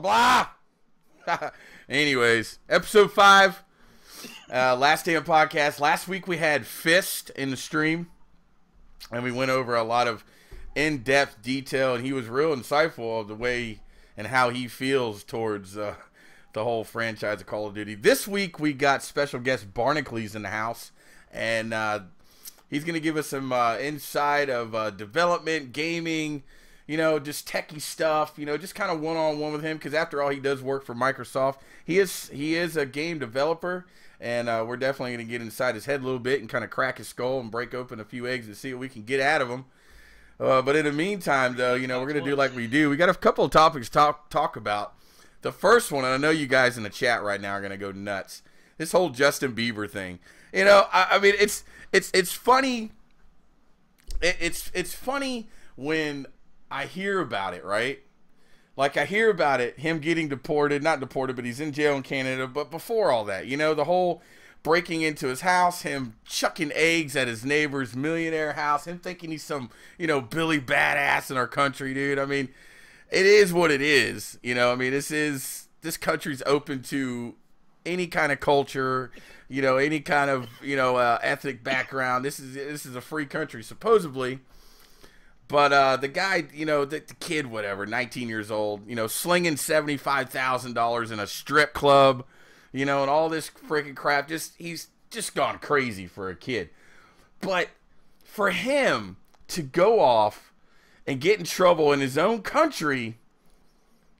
Blah, blah. Anyways, episode 5, last day of podcast. Last week we had Fist in the stream, and we went over a lot of in-depth detail, and he was real insightful of the way and how he feels towards the whole franchise of Call of Duty. This week we got special guest Barnacules in the house, and he's going to give us some insight of development, gaming, you know, just techie stuff, you know, just kind of one-on-one with him, because after all, he does work for Microsoft. He is a game developer, and we're definitely going to get inside his head a little bit and kind of crack his skull and break open a few eggs and see what we can get out of him. But in the meantime, though, you know, we're going to do like we do. We got a couple of topics to talk about. The first one, and I know you guys in the chat right now are going to go nuts, this whole Justin Bieber thing. You know, I mean, it's funny. It's funny when I hear about it, right? Like, I hear about it, him getting deported, not deported, but he's in jail in Canada. But before all that, you know, the whole breaking into his house, him chucking eggs at his neighbor's millionaire house, him thinking he's some, you know, Billy Badass in our country, dude. I mean, it is what it is. You know, I mean, this country's open to any kind of culture, you know, any kind of, you know, ethnic background. This is a free country, supposedly. But the guy, you know, the kid, whatever, 19 years old, you know, slinging $75,000 in a strip club, you know, and all this freaking crap. He's just gone crazy for a kid. But for him to go off and get in trouble in his own country,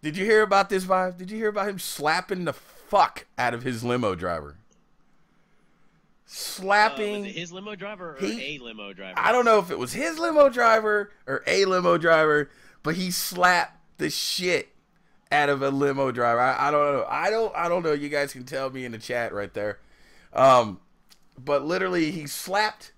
did you hear about this, Vibe? Did you hear about him slapping the fuck out of his limo driver? Slapping. Was it his limo driver or a limo driver? I don't know if it was his limo driver or a limo driver, but he slapped the shit out of a limo driver. I don't know. I don't know. You guys can tell me in the chat right there. But literally, he slapped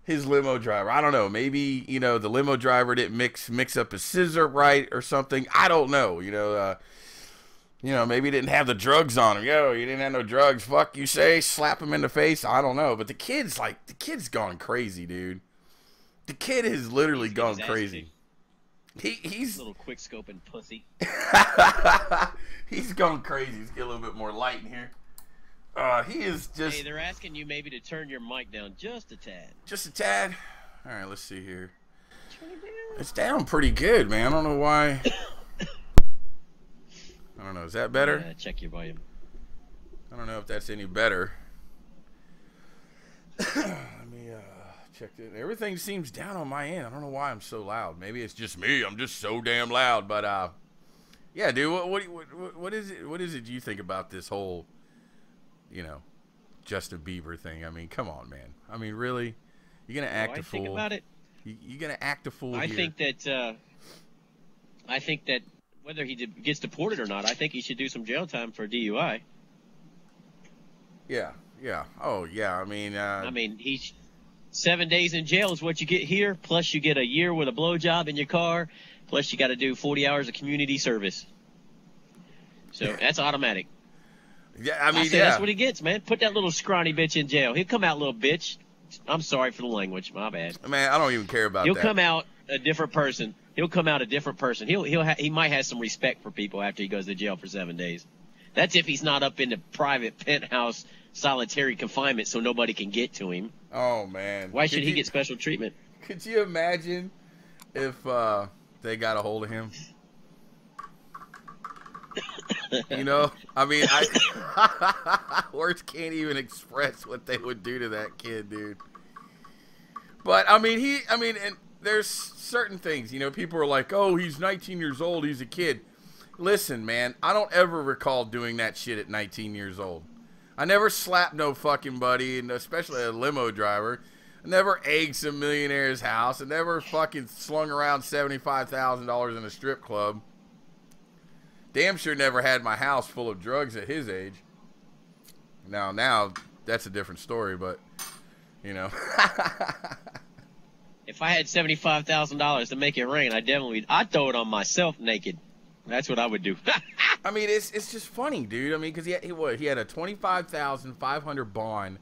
his limo driver. I don't know. Maybe, you know, the limo driver didn't mix up his scissor right or something. I don't know. You know, maybe he didn't have the drugs on him. Yo, you didn't have no drugs. Fuck you say. Slap him in the face. I don't know. But the kid's gone crazy, dude. The kid has literally gone crazy. He's a little quick scoping pussy. He's gone crazy. Let's get a little bit more light in here. He is just. Hey, they're asking you maybe to turn your mic down just a tad. Just a tad? All right, let's see here. Turn it down. It's down pretty good, man. I don't know why. I don't know. Is that better? Check your volume. I don't know if that's any better. Let me check it. Everything seems down on my end. I don't know why I'm so loud. Maybe it's just me. I'm just so damn loud. But yeah, dude. What is it? What is it you think about this whole, you know, Justin Bieber thing? I mean, come on, man. I mean, really? You're gonna act a fool? Think about it. You're gonna act a fool. I think that whether he gets deported or not, I think he should do some jail time for DUI. Yeah. Oh, yeah. I mean, he's 7 days in jail is what you get here, plus you get a year with a blowjob in your car, plus you got to do 40 hours of community service. So that's automatic. Yeah, I mean, that's what he gets, man. Put that little scrawny bitch in jail. He'll come out, little bitch. I'm sorry for the language. My bad. Man, I don't even care about that. He'll come out a different person. He'll come out a different person. He might have some respect for people after he goes to jail for 7 days. That's if he's not up in the private penthouse solitary confinement so nobody can get to him. Oh, man. Why should he get special treatment? Could you imagine if they got a hold of him? You know, I mean, words can't even express what they would do to that kid, dude. But I mean, and there's certain things, you know, people are like, oh, he's 19 years old, he's a kid. Listen, man, I don't ever recall doing that shit at 19 years old. I never slapped no fucking buddy, and especially a limo driver. I never egged some millionaire's house. I never fucking slung around $75,000 in a strip club. Damn sure never had my house full of drugs at his age. Now that's a different story, but, you know. If I had $75,000 to make it rain, I'd throw it on myself naked. That's what I would do. I mean, it's just funny, dude. I mean, because he had a $25,500 bond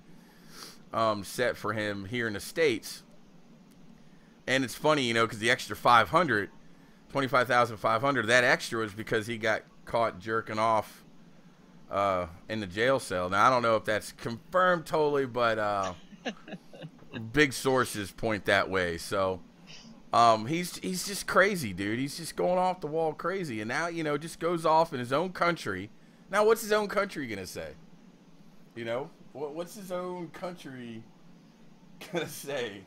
set for him here in the States. And it's funny, you know, because the extra $500, $25,500, that extra was because he got caught jerking off in the jail cell. Now, I don't know if that's confirmed totally, but big sources point that way. So he's just crazy, dude. He's just going off the wall crazy. And now, you know, just goes off in his own country. Now, what's his own country going to say? You know, what's his own country going to say?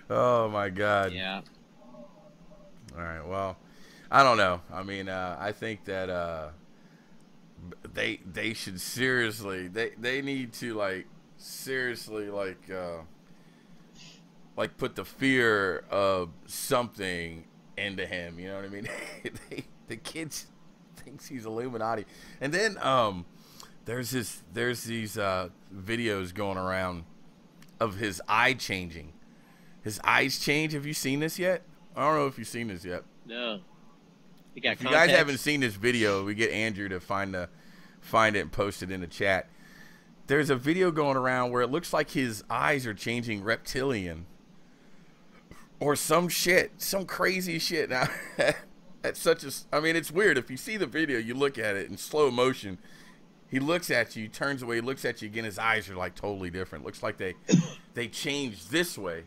Oh my God. Yeah. All right. Well, I don't know. I mean, I think that they should seriously they need to seriously put the fear of something into him. You know what I mean? The kids thinks he's Illuminati, and then there's these videos going around of his eye changing. His eyes change. Have you seen this yet? I don't know if you've seen this yet. No. If you guys haven't seen this video, we get Andrew to find it and post it in the chat. There's a video going around where it looks like his eyes are changing reptilian. Or some shit. Some crazy shit. Now, I mean, it's weird. If you see the video, you look at it in slow motion. He looks at you, turns away, looks at you again. His eyes are like totally different. Looks like they changed this way.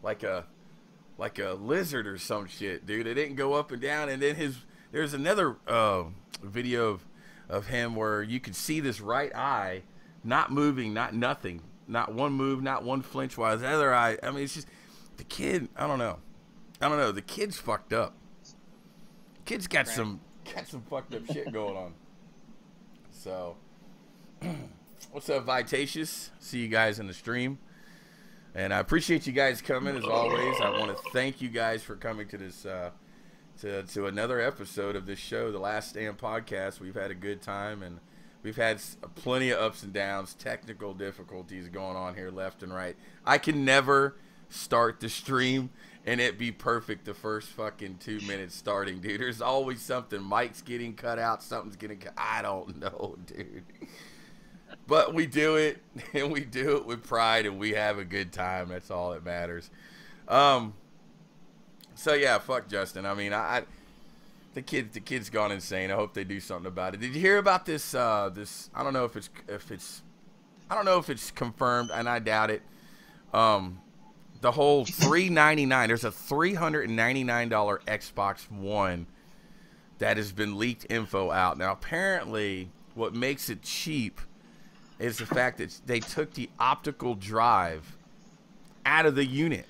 Like a lizard or some shit, dude. It didn't go up and down. And then there's another video of him where you can see this right eye not moving, not nothing, not one move, not one flinch. While his other eye, I mean, it's just the kid. I don't know. The kid's fucked up. Kid's got some fucked up shit going on. So, what's up, Vitatious? See you guys in the stream. And I appreciate you guys coming, as always. I want to thank you guys for coming to this, to another episode of this show, The Last Stand Podcast. We've had a good time, and we've had plenty of ups and downs, technical difficulties going on here left and right. I can never start the stream and it be perfect the first fucking 2 minutes starting, dude. There's always something. Mike's getting cut out. Something's getting cut. I don't know, dude. But we do it, and we do it with pride, and we have a good time. That's all that matters. So yeah, fuck Justin. I mean, the kid's gone insane. I hope they do something about it. Did you hear about this? I don't know if it's confirmed, and I doubt it. The whole $399. There's a $399 Xbox One that has been leaked info out. Now, apparently, what makes it cheap is the fact that they took the optical drive out of the unit.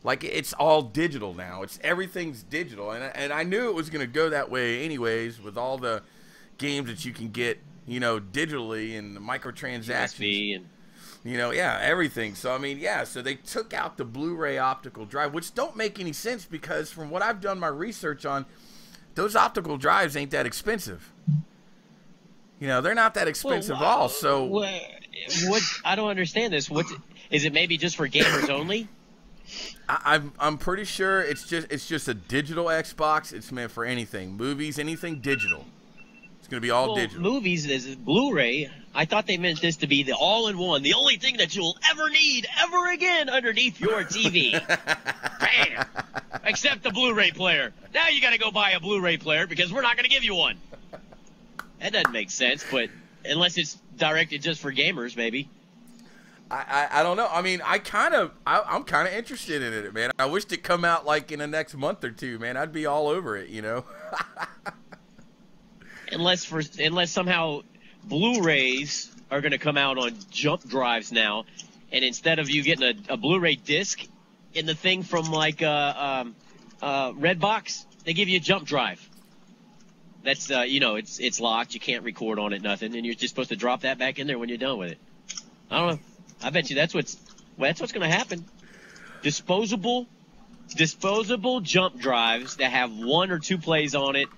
Like, it's all digital now. Everything's digital, and I knew it was going to go that way anyways with all the games that you can get, you know, digitally and the microtransactions. USB and everything. So I mean, so they took out the Blu-ray optical drive, which don't make any sense because from what I've done my research on, those optical drives ain't that expensive. They're not that expensive at all. So what? I don't understand this. What is it? Maybe just for gamers only? I'm pretty sure it's just a digital Xbox. It's meant for anything, movies, anything digital. It's gonna be all digital. Movies is Blu-ray. I thought they meant this to be the all-in-one, the only thing that you'll ever need ever again underneath your TV. Bam! Except the Blu-ray player. Now you got to go buy a Blu-ray player because we're not going to give you one. That doesn't make sense, but unless it's directed just for gamers, maybe. I don't know. I mean, I'm kind of interested in it, man. I wish it'd come out like in the next month or two, man. I'd be all over it, Unless somehow Blu-rays are going to come out on jump drives now, and instead of you getting a Blu-ray disc in the thing from like Redbox, they give you a jump drive. That's it's locked. You can't record on it, nothing, and you're just supposed to drop that back in there when you're done with it. I don't know. I bet you that's what's going to happen. Disposable jump drives that have 1 or 2 plays on it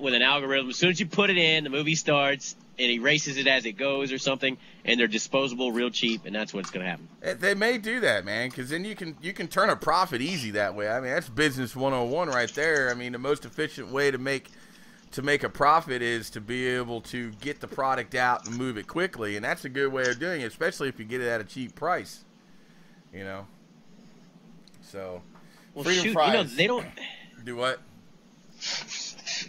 with an algorithm. As soon as you put it in, the movie starts, it erases it as it goes or something, and they're disposable, real cheap, and that's what's going to happen. They may do that, man, because then you can turn a profit easy that way. I mean, that's business 101 right there. I mean, the most efficient way to make a profit is to be able to get the product out and move it quickly, and that's a good way of doing it, especially if you get it at a cheap price. So Well, Freedom shoot, Fries. they don't. Do what?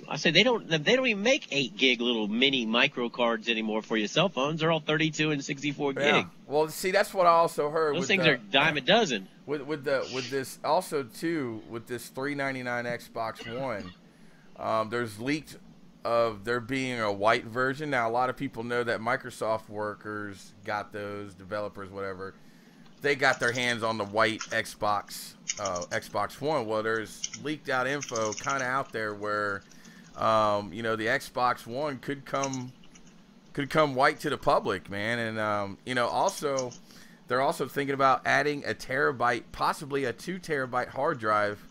I said they don't even make 8 gig little mini micro cards anymore for your cell phones. They're all 32 and 64 gig. Yeah. Well, see, that's what I also heard. Those things are dime a dozen. With this also too with this $399 Xbox One, there's leaked of there being a white version. Now a lot of people know that Microsoft workers got those, developers, whatever. They got their hands on the white Xbox One. Well, there's leaked out info kind of out there where, the Xbox One could come white to the public, man. And also, they're also thinking about adding a terabyte, possibly a 2 terabyte hard drive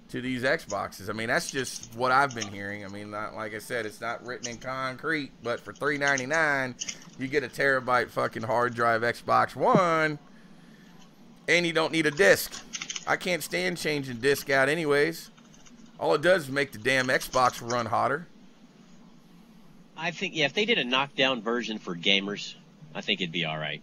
to these Xboxes. I mean, that's just what I've been hearing. I mean, like I said, it's not written in concrete, but for $399, you get a terabyte fucking hard drive Xbox One. And you don't need a disc. I can't stand changing disc out anyways. All it does is make the damn Xbox run hotter. I think, if they did a knockdown version for gamers, I think it'd be all right.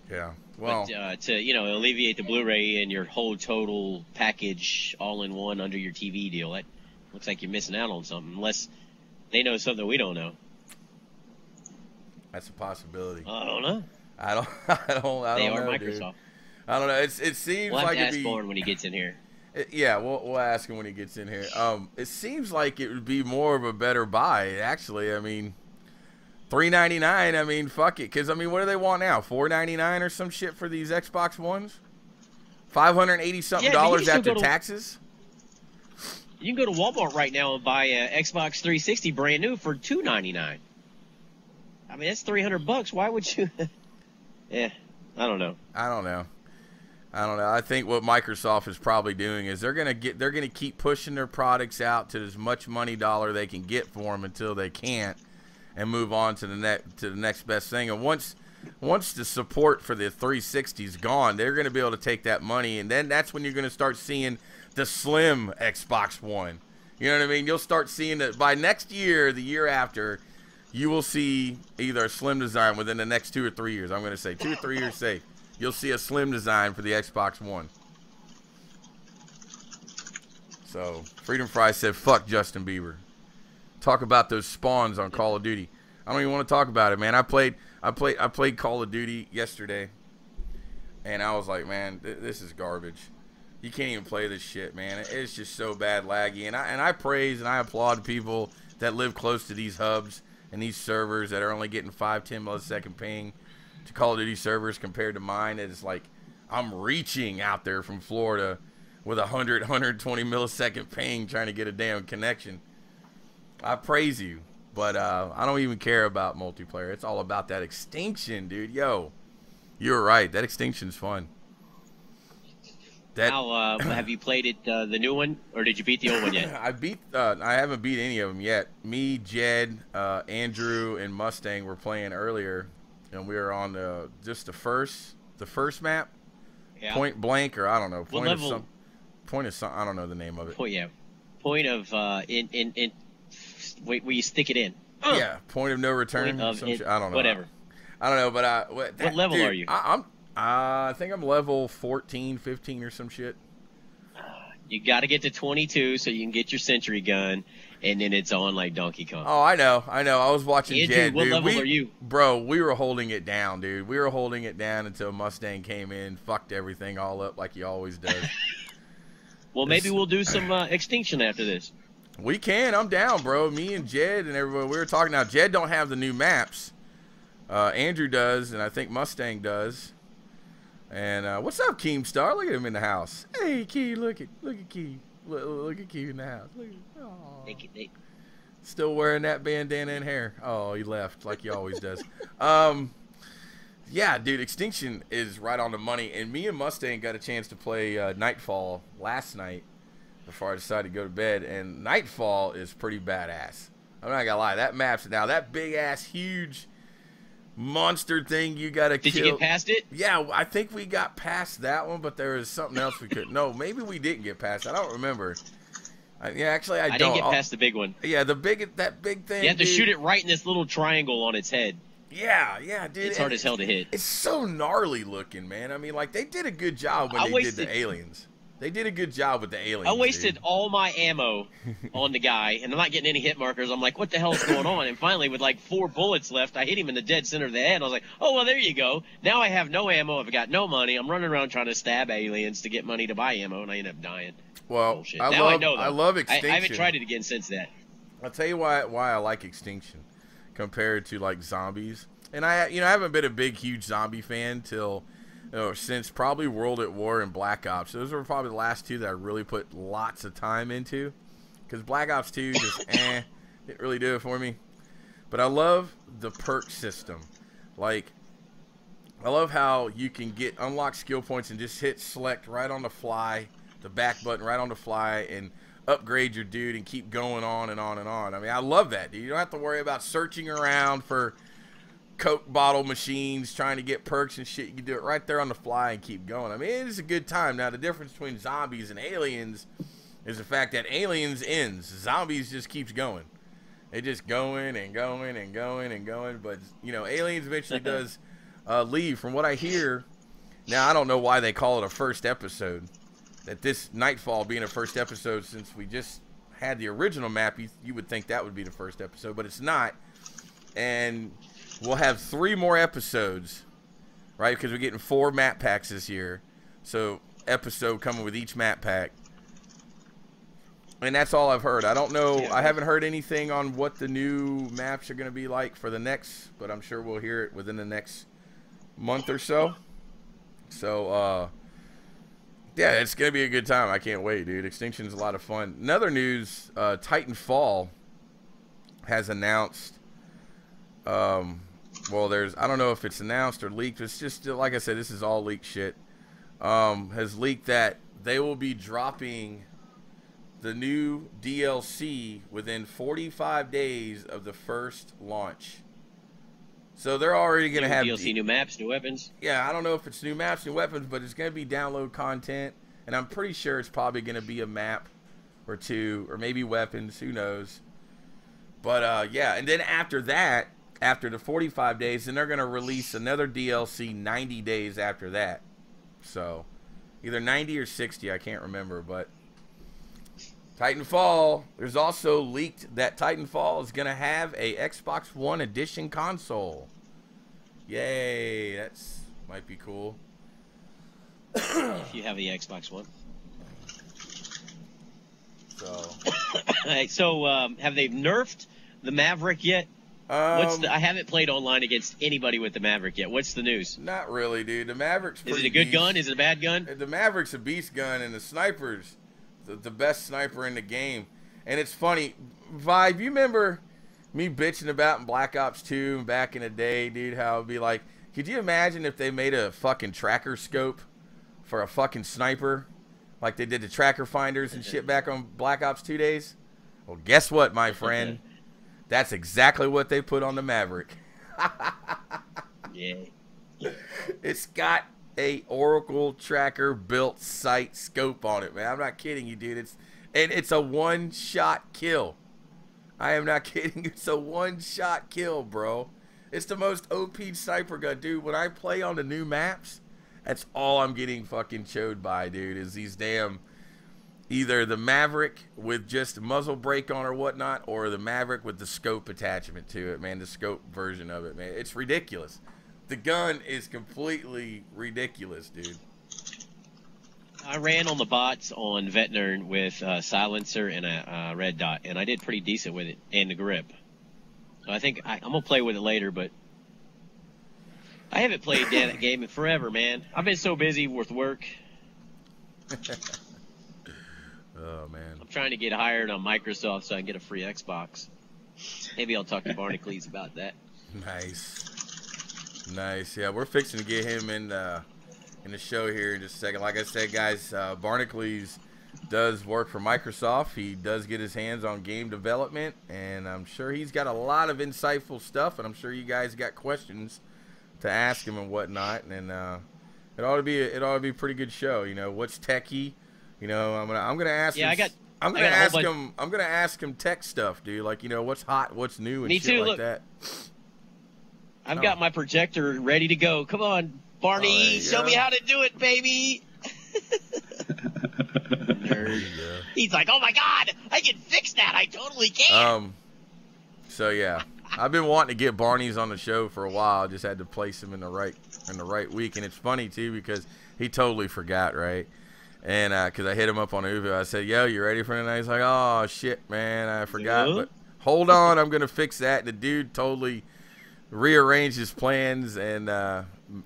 Yeah. Well, but, to alleviate the Blu-ray and your whole total package all in one under your TV deal, that looks like you're missing out on something. Unless they know something we don't know. That's a possibility. I don't know. I don't They know, are Microsoft. Dude. I don't know. It seems we'll have like to ask Born when he gets in here. Yeah, we'll ask him when he gets in here. It seems like it would be more of a better buy, actually. I mean, $399. I mean, fuck it, because I mean, what do they want now? $499 or some shit for these Xbox Ones? $580 something dollars after taxes. You can go to Walmart right now and buy a Xbox 360 brand new for $299. I mean, that's $300. Why would you? Yeah, I don't know. I think what Microsoft is probably doing is they're gonna keep pushing their products out to as much money dollar they can get for them until they can't, and move on to the next best thing. And once the support for the 360 is gone, they're gonna be able to take that money, and then that's when you're gonna start seeing the slim Xbox One. You know what I mean? You'll start seeing that by next year, the year after, you will see either a slim design within the next 2 or 3 years. I'm gonna say 2 or 3 years safe. You'll see a slim design for the Xbox One. So, Freedom Fry said, fuck Justin Bieber. Talk about those spawns on Call of Duty. I don't even want to talk about it, man. I played Call of Duty yesterday, and I was like, man, this is garbage. You can't even play this shit, man. It's just so bad laggy. And I praise and I applaud people that live close to these hubs and these servers that are only getting 5-10 millisecond ping to Call of Duty servers compared to mine. It's like I'm reaching out there from Florida with 120 millisecond ping trying to get a damn connection. I praise you, but I don't even care about multiplayer. It's all about that extinction, dude. Yo, you're right. That extinction's fun. Now, have you played it, the new one, or did you beat the old one yet? I haven't beat any of them yet. Me, Jed, Andrew, and Mustang were playing earlier, and we were on just the first map, Yeah. Point Blank, or I don't know, Point of some. I don't know the name of it. Point of where you stick it in. Yeah, point of no return. I don't know. Whatever. I don't know, but what level are you? I think I'm level 14, 15 or some shit. You got to get to 22 so you can get your sentry gun, and then it's on like Donkey Kong. Oh, I know. I was watching Jed, what dude. level are you? Bro, we were holding it down, dude. We were holding it down until Mustang came in, fucked everything all up like he always does. Well, maybe we'll do some extinction after this. We can. I'm down, bro. Me and Jed and everyone. We were talking now. Jed don't have the new maps. Andrew does, and I think Mustang does. And what's up, Keemstar? Look at him in the house. Hey, Key, look at Key. Look at Key in the house. Look at Still wearing that bandana and hair. Oh, he left like he always does. Yeah, dude, Extinction is right on the money. And me and Mustang got a chance to play Nightfall last night before I decided to go to bed. And Nightfall is pretty badass. I'm not gonna lie. That map's now that big ass huge monster thing you gotta kill. Did you get past it? Yeah, I think we got past that one, but there was something else we could. No, maybe we didn't get past. I don't remember. Yeah, actually, I don't. didn't get past the big one. Yeah, that big thing. You have to shoot it right in this little triangle on its head. Yeah, dude. It's hard as hell to hit. It's so gnarly looking, man. I mean, like they did a good job when they did the aliens. They did a good job with the aliens. I wasted dude. all my ammo on the guy, and I'm not getting any hit markers. I'm like, what the hell is going on? And finally, with like 4 bullets left, I hit him in the dead center of the head. I was like, oh, well, there you go. Now I have no ammo. I've got no money. I'm running around trying to stab aliens to get money to buy ammo, and I end up dying. Well, Bullshit. I Now love, I know, though. I love Extinction. I haven't tried it again since that. I'll tell you why I like Extinction compared to like zombies. And I haven't been a big, huge zombie fan till since probably World at War and Black Ops. Those were probably the last 2 that I really put lots of time into. Because Black Ops 2 just didn't really do it for me. But I love the perk system. Like, I love how you can unlock skill points and just hit select right on the fly, the back button right on the fly, and upgrade your dude and keep going on and on and on. I mean, I love that, dude. You don't have to worry about searching around for Coke bottle machines trying to get perks and shit. You can do it right there on the fly and keep going. I mean, it is a good time. Now, the difference between zombies and aliens is the fact that aliens ends. Zombies just keeps going. They just going and going and going and going. But, aliens eventually does leave. From what I hear, now I don't know why they call it a first episode. That this Nightfall being a first episode, since we just had the original map, you would think that would be the first episode, but it's not. And we'll have 3 more episodes, right? Because we're getting 4 map packs this year. So, episode coming with each map pack. And that's all I've heard. I don't know. I haven't heard anything on what the new maps are going to be like for the next, but I'm sure we'll hear it within the next month or so. So, yeah, it's going to be a good time. I can't wait, dude. Extinction's a lot of fun. Another news, Titanfall has announced, well, I don't know if it's announced or leaked. It's just, like I said, this is all leaked shit. Has leaked that they will be dropping the new DLC within 45 days of the first launch. So they're already going to have DLC, new maps, new weapons. Yeah, I don't know if it's new maps, new weapons, but it's going to be download content, and I'm pretty sure it's probably going to be a map or 2, or maybe weapons. Who knows? But yeah, and then after that, after the 45 days, then they're going to release another DLC 90 days after that. So either 90 or 60, I can't remember, but Titanfall, there's also leaked that Titanfall is going to have a Xbox One edition console. Yay, that's might be cool. If you have the Xbox One. So, have they nerfed the Maverick yet? I haven't played online against anybody with the Maverick yet. What's the news? Not really, dude. The Maverick's pretty Is it a good gun? Is it a bad gun? The Maverick's a beast gun, and the sniper's the best sniper in the game. And it's funny, Vibe, you remember me bitching about in Black Ops 2 back in the day, dude, how it'd be like, could you imagine if they made a fucking tracker scope for a fucking sniper? Like they did the tracker finders and shit back on Black Ops 2 days? Well, guess what, my friend? That's exactly what they put on the Maverick. Yeah. It's got a Oracle tracker built sight scope on it, man. I'm not kidding you, dude. It's a one-shot kill. I am not kidding. It's a one-shot kill, bro. It's the most OP sniper gun, dude. When I play on the new maps, that's all I'm getting fucking chode by, dude, is these damn, either the Maverick with just muzzle brake on or whatnot, or the Maverick with the scope attachment to it, man. The scope version of it, man. It's ridiculous. The gun is completely ridiculous, dude. I ran on the bots on Veteran with a silencer and a red dot, and I did pretty decent with it, and the grip. So I think I'm going to play with it later, but I haven't played that game in forever, man. I've been so busy with work. Oh, man. I'm trying to get hired on Microsoft so I can get a free Xbox. Maybe I'll talk to Barnacules about that. Nice. Nice. Yeah, we're fixing to get him in the show here in just a second. Like I said, guys, Barnacules does work for Microsoft. He does get his hands on game development, and I'm sure he's got a lot of insightful stuff, and I'm sure you guys got questions to ask him and whatnot. And it ought to be a pretty good show. You know, what's techie? You know, I'm gonna ask him. I'm gonna ask him tech stuff, dude. Like, you know, what's hot, what's new, and shit like that. I've got my projector ready to go. Come on, Barney, show me how to do it, baby. Nerd. He's like, oh my god, I can fix that. I totally can. So yeah, I've been wanting to get Barney's on the show for a while. I just had to place him in the right week, and it's funny too because he totally forgot, right? And because I hit him up on Uber, I said, "Yo, you ready for tonight?" He's like, "Oh shit, man, I forgot." But hold on, I'm gonna fix that. And the dude totally rearranged his plans and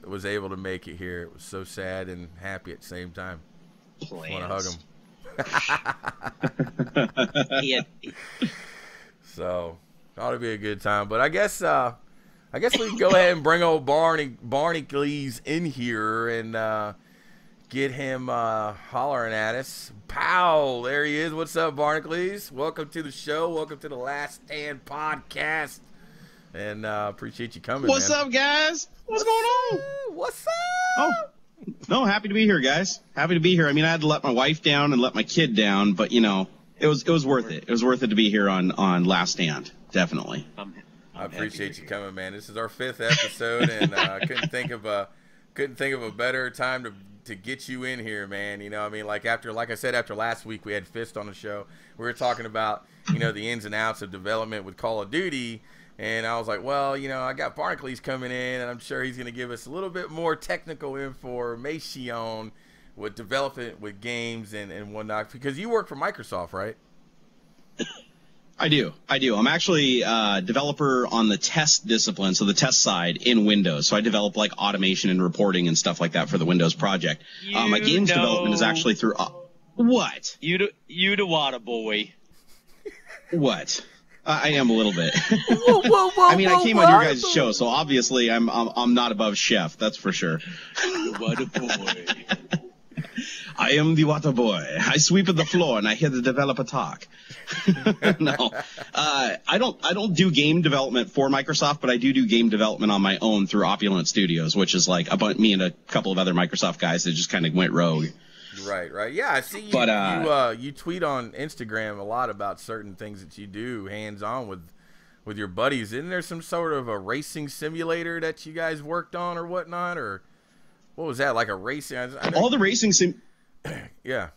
was able to make it here. It was so sad and happy at the same time. I want to hug him. Yeah. So ought to be a good time. But I guess we can go ahead and bring old Barnacules in here and get him hollering at us. Pow! There he is. What's up, Barnacules? Welcome to the show. Welcome to the Last Stand podcast. And appreciate you coming. What's man. up, guys? What's going on? What's up? Oh, no, happy to be here, guys. Happy to be here. I mean, I had to let my wife down and let my kid down, but you know, it was worth it. It was worth it to be here on Last Stand. Definitely. I appreciate you coming, man. This is our 5th episode, and I couldn't think of a better time to get you in here, man. You know, I mean, like I said, after last week we had Fist on the show. We were talking about, you know, the ins and outs of development with Call of Duty, and I was like, well, you know, I got Barnacules coming in, and I'm sure he's going to give us a little bit more technical information with development with games and whatnot, because you work for Microsoft, right? I do. I'm actually a developer on the test discipline, so the test side in Windows. So I develop like automation and reporting and stuff like that for the Windows project. My games development is actually through what? You the water boy. What? I am a little bit. Whoa, I mean, I came on your guys' show, so obviously I'm not above chef. That's for sure. The water boy. I am the water boy. I sweep the floor and I hear the developer talk. No, I don't do game development for Microsoft, but I do game development on my own through Opulent Studios, which is like me and a couple of other Microsoft guys that just kind of went rogue. Right. Yeah, I see you. But, you tweet on Instagram a lot about certain things that you do hands-on with your buddies. Isn't there some sort of a racing simulator that you guys worked on or whatnot, or what was that, like a racing? All the racing yeah.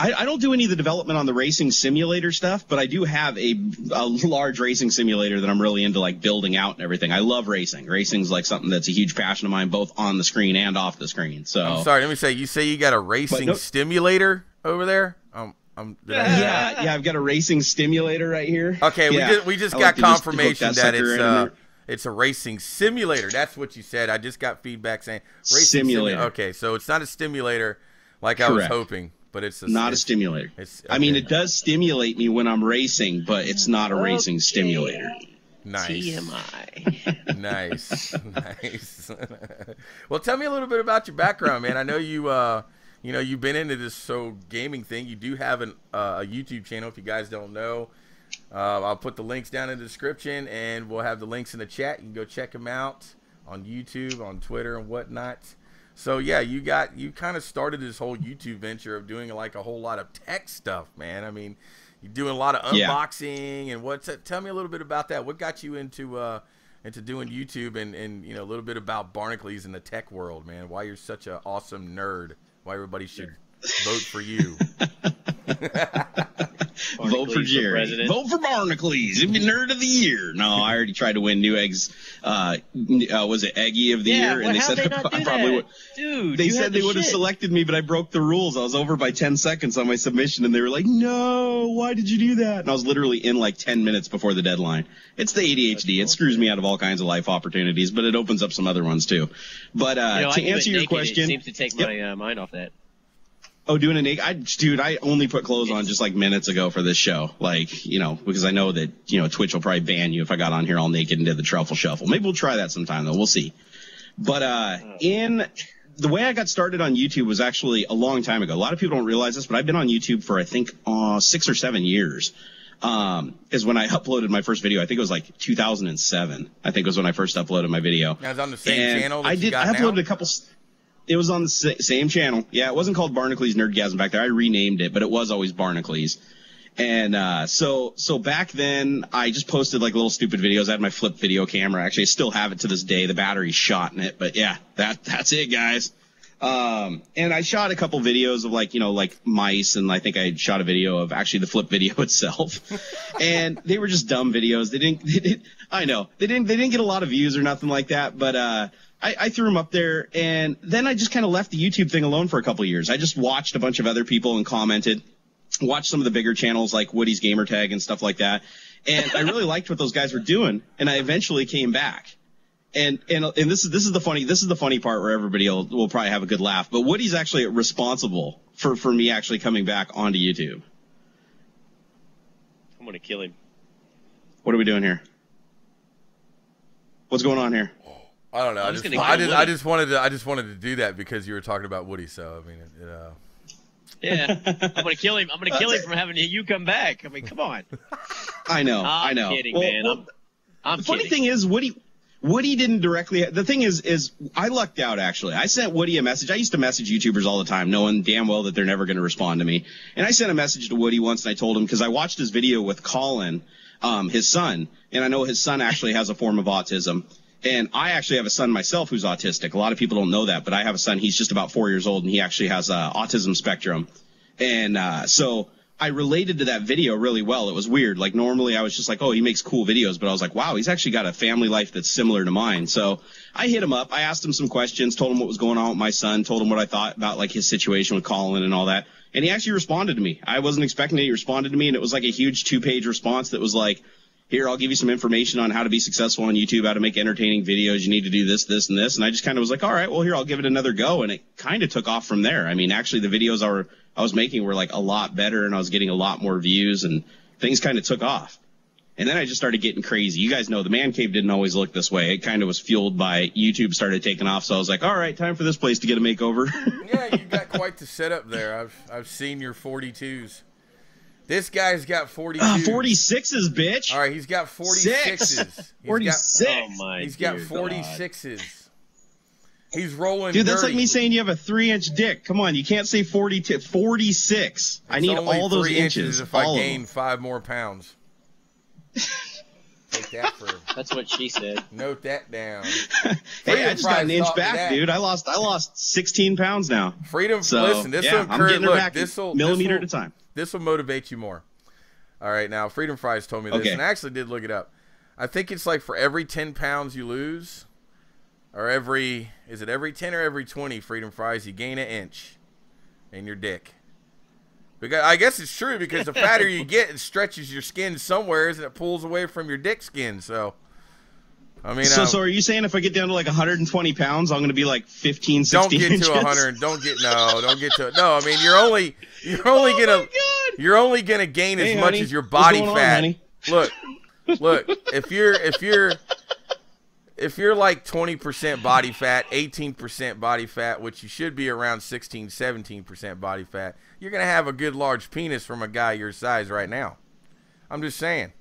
I don't do any of the development on the racing simulator stuff, but I do have a large racing simulator that I'm really into, like building out and everything. I love racing. Racing's like something that's a huge passion of mine, both on the screen and off the screen. So I'm sorry. Let me say, you say you got a racing stimulator over there? Yeah, I've got a racing stimulator right here. Okay, yeah. we just got confirmation that it's a racing simulator. That's what you said. I just got feedback saying racing simulator. Okay, so it's not a stimulator like I was hoping. But it's not a stimulator. I mean, it does stimulate me when I'm racing, but it's not a racing stimulator. Nice. TMI. Nice. Well, tell me a little bit about your background, man. I know you've been into this gaming thing. You do have a YouTube channel. If you guys don't know, I'll put the links down in the description, and we'll have the links in the chat. You can go check them out on YouTube, on Twitter, and whatnot. So yeah, you kind of started this whole YouTube venture of doing like a whole lot of tech stuff, man. I mean, you're doing a lot of unboxing and tell me a little bit about that. What got you into doing YouTube and you know, a little bit about Barnacules in the tech world, man. Why you're such an awesome nerd. Why everybody should vote for you. Vote for Jerry. Vote for Barnacules. It'd be Nerd of the Year. No, I already tried to win Newegg's. Was it Eggie of the Year? And they said I probably would. Dude, they said they would have selected me, but I broke the rules. I was over by 10 seconds on my submission, and they were like, "No, why did you do that?" And I was literally in like 10 minutes before the deadline. It's the ADHD. It screws me out of all kinds of life opportunities, but it opens up some other ones too. But to answer your question, it seems to take my mind off that. Oh, doing a naked? Dude, I only put clothes on just like minutes ago for this show. Like, you know, because I know that, you know, Twitch will probably ban you if I got on here all naked and did the truffle shuffle. Maybe we'll try that sometime, though. We'll see. But the way I got started on YouTube was actually a long time ago. A lot of people don't realize this, but I've been on YouTube for, I think, 6 or 7 years. Is when I uploaded my first video. I think it was like 2007. I think was when I first uploaded my video. That was on the same channel that I uploaded now? A couple... It was on the same channel. Yeah, it wasn't called Barnacules Nerdgasm back there. I renamed it, but it was always Barnacules. And so back then, I just posted like little stupid videos. I had my flip video camera. Actually, I still have it to this day. The battery's shot in it. But yeah, that's it, guys. And I shot a couple videos of like mice, and I think I shot a video of actually the flip video itself. And they were just dumb videos. They didn't get a lot of views or nothing like that, but I threw them up there, and then I just kind of left the YouTube thing alone for a couple of years. I just watched a bunch of other people and commented, watched some of the bigger channels like Woody's Gamertag and stuff like that. And I really liked what those guys were doing, and I eventually came back. And this is the funny part where everybody will probably have a good laugh. But Woody's actually responsible for me actually coming back onto YouTube. I'm gonna kill him. What are we doing here? What's going on here? I don't know. I just wanted to do that because you were talking about Woody. So I mean, yeah, I'm gonna kill him. I'm gonna kill him from having you come back. I mean, come on. I know. I'm kidding, man. I'm the funny kidding. thing is, Woody didn't directly. The thing is I lucked out, actually. I sent Woody a message. I used to message YouTubers all the time, knowing damn well that they're never going to respond to me. And I sent a message to Woody once, and I told him, because I watched his video with Colin, his son, and I know his son actually has a form of autism. And I actually have a son myself who's autistic. A lot of people don't know that, but I have a son. He's just about 4 years old, and he actually has autism spectrum. And so I related to that video really well. It was weird. Like, normally I was just like, oh, he makes cool videos. But I was like, wow, he's actually got a family life that's similar to mine. So I hit him up. I asked him some questions, told him what was going on with my son, told him what I thought about, like, his situation with Colin and all that. And he actually responded to me. I wasn't expecting it. He responded to me, and it was like a huge 2-page response that was like, here, I'll give you some information on how to be successful on YouTube, how to make entertaining videos. You need to do this, this, and this. And I just kind of was like, all right, well, here, I'll give it another go. And it kind of took off from there. I mean, actually, the videos I was making were like a lot better, and I was getting a lot more views, and things kind of took off. And then I just started getting crazy. You guys know the man cave didn't always look this way. It kind of was fueled by YouTube started taking off. So I was like, all right, time for this place to get a makeover. Yeah, you got quite the setup there. I've seen your 42s. This guy's got 42s. 46s, bitch. All right, he's got 46s. 46. Oh my! He's got dear 46s. God. He's rolling. Dude, that's dirty. like me saying you have a 3-inch dick. Come on, you can't say 42. 46. I need all those inches. If I gain 5 more pounds. Take that for. That's what she said. Note that down. Hey, I just got an inch back, dude. I lost 16 pounds now. Freedom. So, listen, this will I'm getting her back this'll millimeter at a time. This will motivate you more. All right, now Freedom Fries told me this, and I actually did look it up. I think it's like for every 10 pounds you lose, or is it every 10 or every 20 Freedom Fries, you gain an inch in your dick. Because I guess it's true, because the fatter you get, it stretches your skin somewheres and it pulls away from your dick skin. So, I mean, so are you saying if I get down to like 120 pounds, I'm going to be like 15, 16 inches? Don't get to 100. Don't get to. No, I mean you're only gonna gain as much as your body fat. Look, if you're like 20% body fat, 18% body fat, which you should be around 16, 17% body fat, you're going to have a good large penis from a guy your size right now. I'm just saying.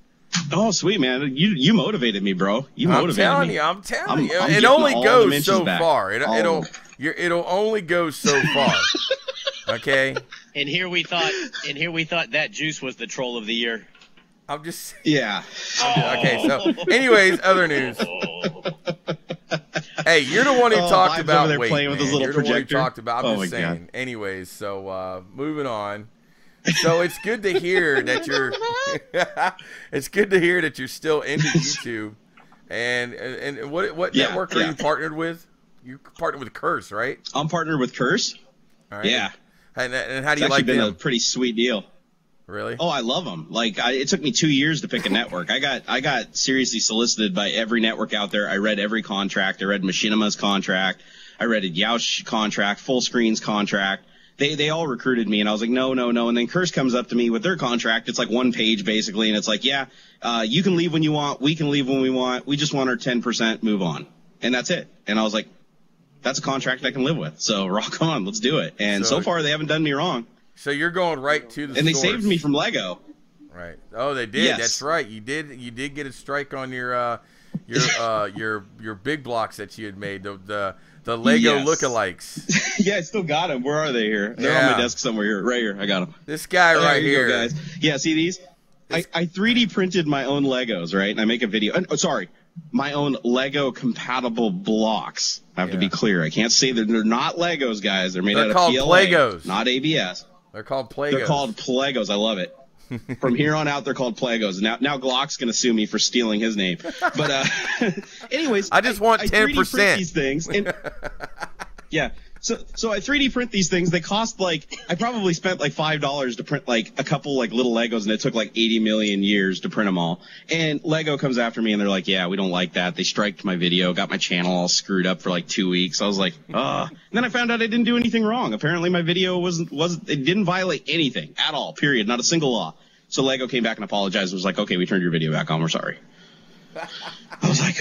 Oh, sweet, man. You motivated me, bro. I'm telling you. I'm telling you. It only goes so far. It'll only go so far. Okay? And here we thought that juice was the troll of the year. I'm just. Yeah. Okay, so anyways, other news. Hey, you're the one who talked about weight, playing with his little you're the one who projector. talked about. I'm just saying. God. Anyways, so moving on. So it's good to hear that you're. It's good to hear that you're still into YouTube. And what network are you partnered with? You partnered with Curse, right? I'm partnered with Curse. All right. Yeah. And how do you like them? It's actually been a pretty sweet deal. Really? Oh, I love them. Like, it took me 2 years to pick a network. I got seriously solicited by every network out there. I read every contract. I read Machinima's contract. I read a Yoush contract, Full Screen's contract. They all recruited me, and I was like, no. And then Curse comes up to me with their contract. It's like 1 page, basically, and it's like, yeah, you can leave when you want. We can leave when we want. We just want our 10%, move on. And that's it. And I was like, that's a contract I can live with. So rock on. Let's do it. And so far, they haven't done me wrong. So you're going right to the and source. They saved me from Lego. Right. Oh, they did. Yes. That's right. You did get a strike on your big blocks that you had made. The Lego lookalikes. Yeah, I still got them. Where are they here? They're on my desk somewhere here. Right here. I got them. This guy right here. Go, guys. Yeah, see these? I 3D printed my own Legos, right? And I make a video. Oh, sorry. my own Lego compatible blocks. I have to be clear. I can't say that they're not Legos, guys. They're made out of PLA, Plegos. not ABS. They're called Plegos. They're called Plegos. I love it. From here on out, they're called Plegos. Now Glock's going to sue me for stealing his name. But anyways, I just want 10%. 3D print these things. And, yeah. So I 3D print these things. They cost I probably spent like $5 to print like a couple like little Legos, and it took like 80 million years to print them all. And Lego comes after me, and they're like, "Yeah, we don't like that." They striked my video, got my channel all screwed up for like 2 weeks. I was like, And then I found out I didn't do anything wrong. Apparently, my video it didn't violate anything at all. Period. Not a single law. So Lego came back and apologized. And was like, "Okay, we turned your video back on. We're sorry." I was like,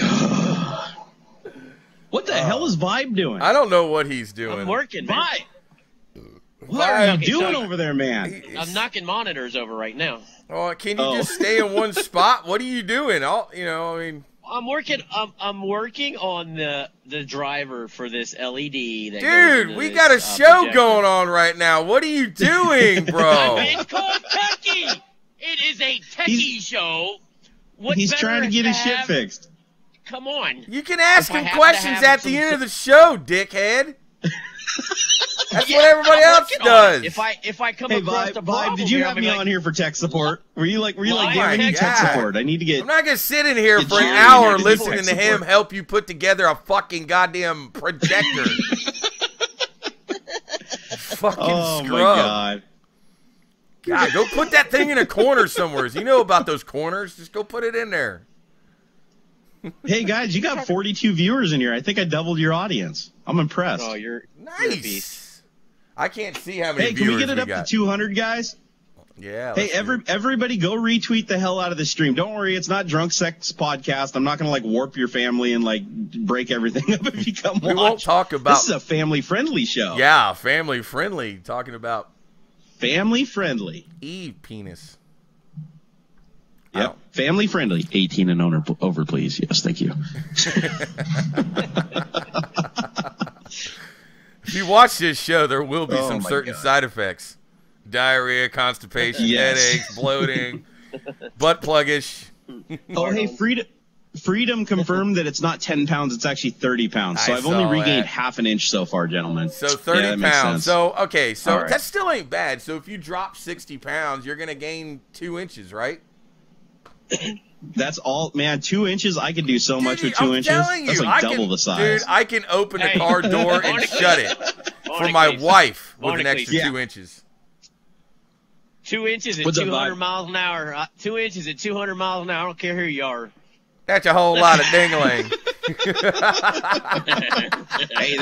What the hell is Vibe doing? I don't know what he's doing. I'm working, man. What are you doing over there, man? I'm knocking monitors over right now. Oh, can you just stay in one spot? What are you doing? I'm working on the driver for this LED. Dude, we got a show going on right now. What are you doing, bro? It's called Techie. It is a techie show. He's trying to get his shit fixed. Come on. You can ask him questions at the end of the show, dickhead. That's what everybody else does. If I come across the problem, did you have me on here for tech support? Were you like I need tech support. I need to get. I'm not gonna sit in here for an hour listening to him help you put together a fucking goddamn projector. Fucking oh scrub. My god. God, go put that thing in a corner somewhere. You know about those corners. Just go put it in there. Hey guys, you got 42 viewers in here. I think I doubled your audience. I'm impressed. Oh, you're nice. I can't see how many viewers we got. Hey, can we get it up to 200, guys? Yeah. Hey, everybody go retweet the hell out of the stream. Don't worry, it's not Drunk Sex Podcast. I'm not going to warp your family and break everything up if you come watch. We won't talk about. This is a family-friendly show. Yeah, family-friendly. Talking about family-friendly. penis. Yep. Family friendly. 18 and over, please. Yes, thank you. If you watch this show, there will be some certain side effects. Diarrhea, constipation, headaches, bloating, butt pluggish. Oh, hey, Freedom confirmed that it's not 10 pounds, it's actually 30 pounds. So I've only regained half an inch so far, gentlemen. So 30 pounds. So, okay, so right. That still ain't bad. So if you drop 60 pounds, you're going to gain 2 inches, right? That's all, man. 2 inches, I can do so much with 2 inches. That's like double the size. Dude, I can open the car door and shut it for my wife with an extra 2 inches. 2 inches at 200 miles an hour. 2 inches at 200 miles an hour. I don't care who you are. That's a whole lot of dingling. Hey,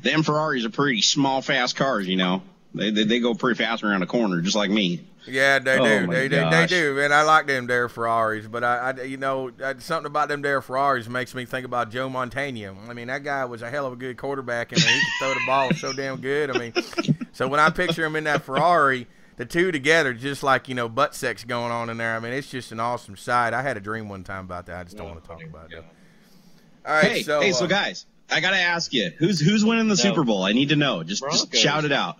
them Ferraris are pretty small, fast cars, you know. They go pretty fast around a corner, just like me. Yeah, they do. They do, and I like them there Ferraris. But something about them there Ferraris makes me think about Joe Montana. I mean, that guy was a hell of a good quarterback, and he could throw the ball so damn good. I mean, so when I picture him in that Ferrari, the two together, just like butt sex going on in there. I mean, it's just an awesome sight. I had a dream one time about that. I just don't want to talk about it. Though. All right, so guys, I gotta ask you, who's winning the Super Bowl? I need to know. Just shout it out.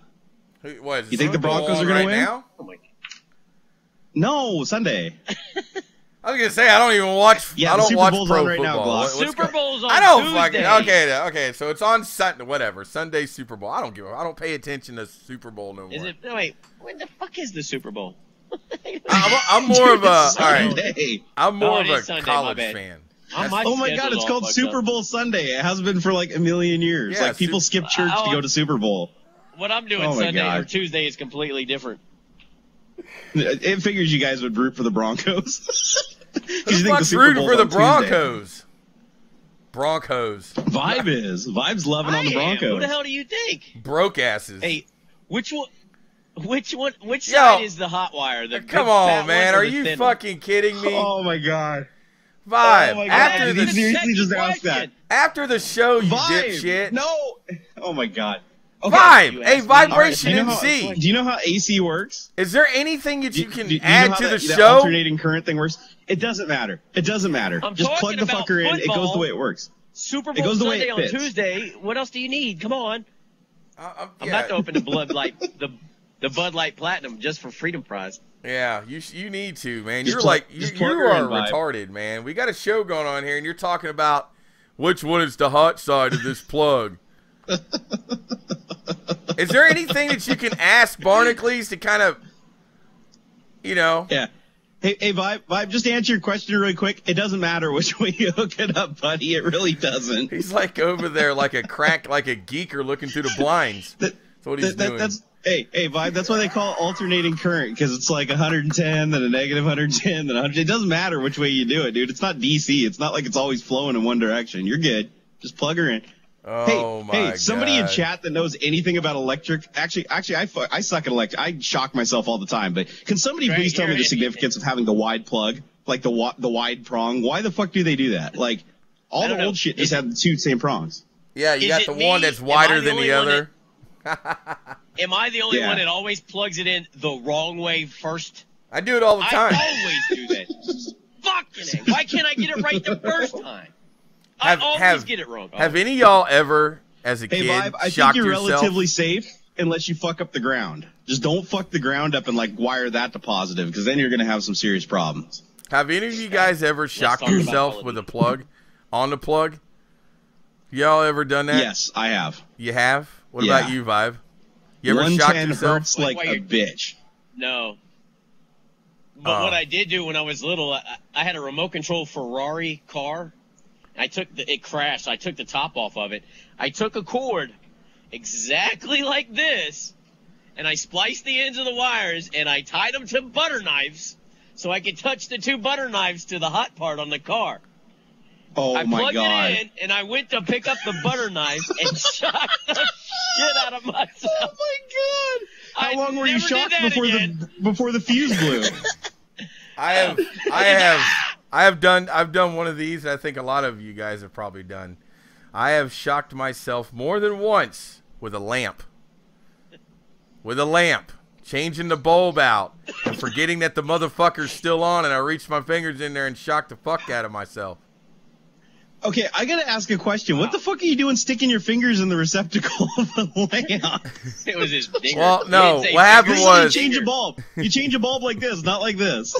You think the Broncos are going to win? Now? No, Sunday. I was going to say, I don't even watch. Yeah, I don't Super watch Bowl's pro on right football. Now, Super Bowl's on I don't Tuesday. fucking. Okay. So it's on Sunday. Whatever. Sunday Super Bowl. I don't give. I don't pay attention to Super Bowl no more. Is it? No, wait. When the fuck is the Super Bowl? I'm more of a. All right. I'm more of a Sunday, college fan. Oh my God! It's called Super Bowl Sunday. It has been for like a million years. Yeah, people skip church to go to Super Bowl. What I'm doing Sunday or Tuesday is completely different. It figures you guys would root for the Broncos. Who's rooting for the Broncos? Broncos. Vibe's loving on the Broncos. Who the hell do you think? Broke asses. Hey, which side is the hot wire? Come on, man. Are you fucking kidding me? Oh my God. Vibe. Oh my God. Did you seriously just ask that? After the show, you Vibe. dipshit. No. Oh my God. Okay. Vibe. Hey, Vibration right. MC. Do you know how AC works? Is there anything that you can add to the show? The alternating current thing works. It doesn't matter. Just plug the fucker in. It goes the way it works. Super Bowl Sunday on Tuesday. What else do you need? Come on. I'm about to open the Bud Light Platinum just for Freedom Prize. Yeah, you need to, man. Just You're plug- like just you plug her are in, Vibe. retarded, man. We got a show going on here, and you're talking about which one is the hot side of this plug. Is there anything that you can ask Barnacules to kind of, you know? Yeah. Hey, Vibe, just to answer your question really quick. It doesn't matter which way you hook it up, buddy. It really doesn't. He's like over there like a geeker looking through the blinds. That's what he's doing. Hey, Vibe, that's why they call it alternating current, because it's like 110, then a negative 110, then 100. It doesn't matter which way you do it, dude. It's not DC. It's not like it's always flowing in one direction. You're good. Just plug her in. Oh, Hey, somebody in chat that knows anything about electric. Actually, I suck at electric. I shock myself all the time. But can somebody please tell me the significance of having the wide plug, like the wide prong? Why the fuck do they do that? Like, all the old shit just had the two same prongs. Yeah, you got the one that's wider than the other. Am I the only one that always plugs it in the wrong way first? I do it all the time. I always do that. Fucking A. Why can't I get it right the first time? I always get it wrong. Have any of y'all ever, as a kid, Vibe, I think you're relatively safe unless you fuck up the ground. Just don't fuck the ground up and like wire that to positive, because then you're gonna have some serious problems. Have any of you guys ever shocked yourself with a plug on the plug? Y'all ever done that? Yes, I have. You have? What about you, Vibe? You ever shocked yourself? Hurts like a bitch. No. But what I did do when I was little, I had a remote control Ferrari car. It crashed. I took the top off of it. I took a cord exactly like this, and I spliced the ends of the wires, and I tied them to butter knives so I could touch the two butter knives to the hot part on the car. Oh, my God. I plugged it in, and I went to pick up the butter knife and shocked the shit out of myself. Oh, my God. How long were you shocked before the fuse blew? I've done one of these, and I think a lot of you guys have probably done. I have shocked myself more than once with a lamp. Changing the bulb out and forgetting that the motherfucker's still on, and I reached my fingers in there and shocked the fuck out of myself. Okay, I gotta ask a question. What the fuck are you doing sticking your fingers in the receptacle of a lamp? It was his finger. Well, no, what happened was... You change a bulb. You change a bulb like this, not like this.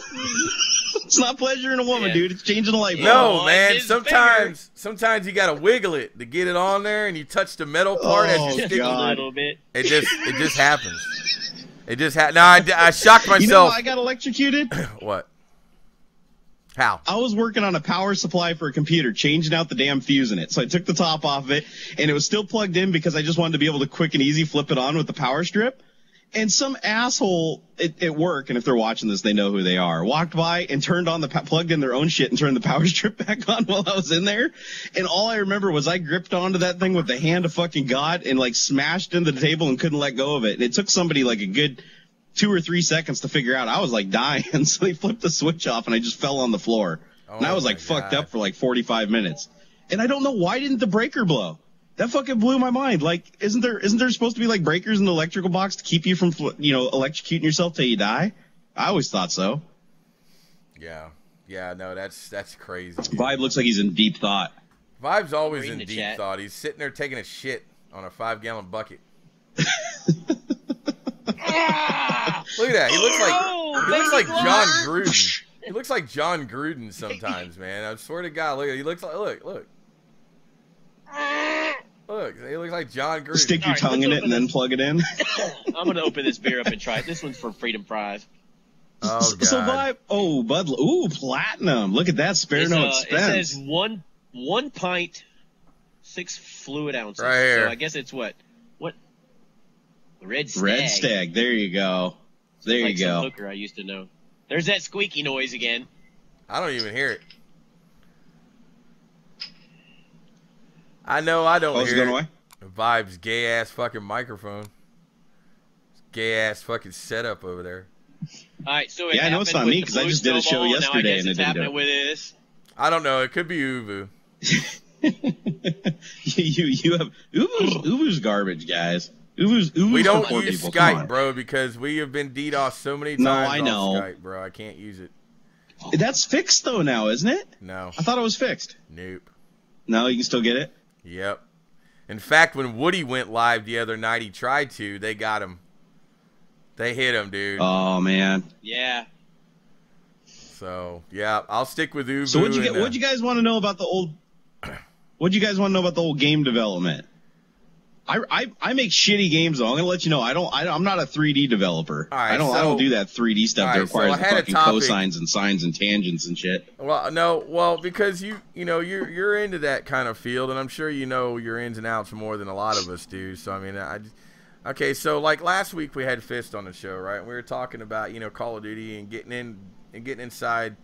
It's not pleasuring a woman, dude. It's changing a light bulb. No, man. Sometimes you gotta wiggle it to get it on there, and you touch the metal part as you stick a little bit. It just happens. It just No, I shocked myself. You know how I got electrocuted? What? How? I was working on a power supply for a computer, changing out the damn fuse in it. So I took the top off of it, and it was still plugged in because I just wanted to be able to quick and easy flip it on with the power strip. And some asshole at work, and if they're watching this, they know who they are, walked by and turned on plugged in their own shit and turned the power strip back on while I was in there. And all I remember was I gripped onto that thing with the hand of fucking God and like smashed into the table and couldn't let go of it. And it took somebody like a good 2 or 3 seconds to figure out. I was like dying, so they flipped the switch off and I just fell on the floor. And I was like fucked up for like 45 minutes. And I don't know, why didn't the breaker blow? That fucking blew my mind. Like, isn't there supposed to be like breakers in the electrical box to keep you from, electrocuting yourself till you die? I always thought so. Yeah, no, that's crazy. Vibe looks like he's in deep thought. Vibe's always in deep thought. He's sitting there taking a shit on a 5-gallon bucket. Look at that. He looks like John Gruden. He looks like John Gruden sometimes, man. I swear to God. Look, he looks like look. He looks like John Gruden. Stick your tongue in it and then plug it in. I'm gonna open this beer up and try it. This one's for Freedom Fries. Oh, God. So Vibe, Bud. Ooh, platinum. Look at that. Spare no expense. It says one pint, 6 fluid ounces. Right here. So I guess it's what? Red Stag. Red Stag. There you go. There you go. Some hooker I used to know. There's that squeaky noise again. I don't even hear it. I know I don't hear it. Away? Vibe's gay ass fucking microphone. Gay ass fucking setup over there. All right, so I know it's not me because I just did a show yesterday and it didn't do it. With this. I don't know. It could be Uvu. you have Uvu's garbage, guys. Uvu's we don't use Skype, bro, because we have been DDoS so many times. No, I know. On Skype, bro. I can't use it. That's fixed though now, isn't it? No. I thought it was fixed. Nope. No, you can still get it. Yep. In fact, when Woody went live the other night, he tried to. They got him. They hit him, dude. Oh man. Yeah. So yeah, I'll stick with Ubu. So what'd you guys want to know about the old? What'd you guys want to know about the old game development? I make shitty games though. I'm gonna let you know. I'm not a 3D developer. Right, I don't do that 3D stuff that requires the fucking cosines and sines and tangents and shit. Well, no, because you're into that kind of field, and I'm sure you know your ins and outs more than a lot of us do. So I mean, okay. So like last week we had Fist on the show, right? We were talking about Call of Duty and getting inside,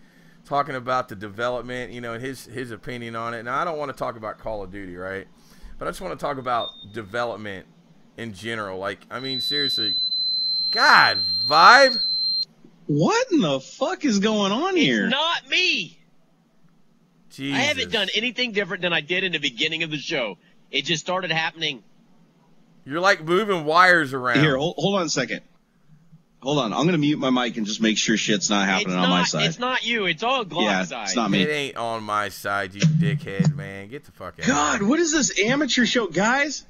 talking about the development, and his opinion on it. Now I don't want to talk about Call of Duty, right? But I just want to talk about development in general. Like, I mean, seriously. God, Vibe? What in the fuck is going on here? It's not me. Jesus. I haven't done anything different than I did in the beginning of the show. It just started happening. You're like moving wires around. Here, hold on a second. Hold on. I'm going to mute my mic and just make sure shit's not happening on my side. It's not you. It's all Glock's side. It's not me. It ain't on my side, you dickhead, man. Get the fuck out. God, what is this amateur show? Guys,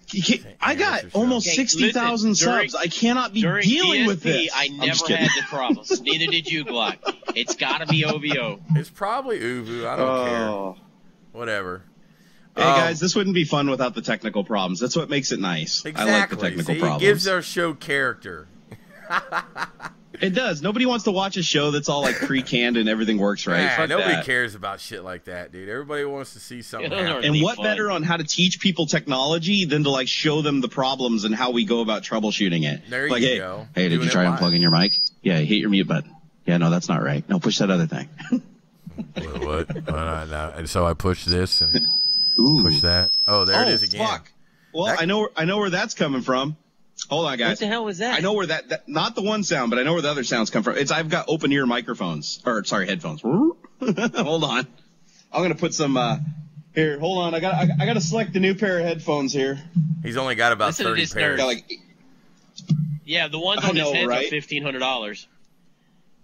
I got almost 60,000 subs. I cannot be dealing with this. I never had the problems. Neither did you, Glock. It's got to be OVO. It's probably Uvu. I don't care. Whatever. Hey, guys, this wouldn't be fun without the technical problems. That's what makes it nice. Exactly. I like the technical problems. It gives our show character. It does. Nobody wants to watch a show that's all like pre-canned and everything works right. Yeah, nobody cares about shit like that, dude. Everybody wants to see something happen. And what better on how to teach people technology than to like show them the problems and how we go about troubleshooting it. There you go. Hey, did you try unplugging your mic? Yeah, hit your mute button. Yeah, no, that's not right. No, push that other thing. What? And so I push this and push that. Oh, there it is again. Fuck. Well, I know where that's coming from. Hold on, guys. What the hell was that? I know where that not the one sound, but I know where the other sounds come from. I've got open ear microphones, headphones. Hold on. I'm gonna put some. Here, hold on. I gotta select the new pair of headphones here. He's only got about 30 pairs. Yeah, the ones on his head are $1,500.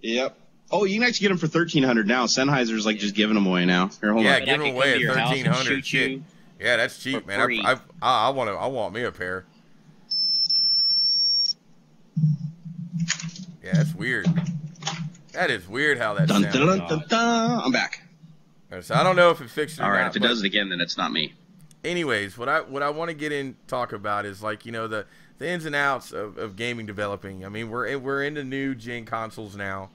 Yep. Oh, you can actually get them for $1,300 now. Sennheiser's just giving them away now. Here, hold on. Yeah, give them away at $1,300. Yeah, that's cheap, man. I want me a pair. Yeah, that's weird. That is weird how that sounds. Dun, dun, dun. I'm back. So I don't know if it fixed it or not. All right, if it does it again, then it's not me. Anyways, what I want to talk about is the ins and outs of gaming developing. I mean, we're into new gen consoles now,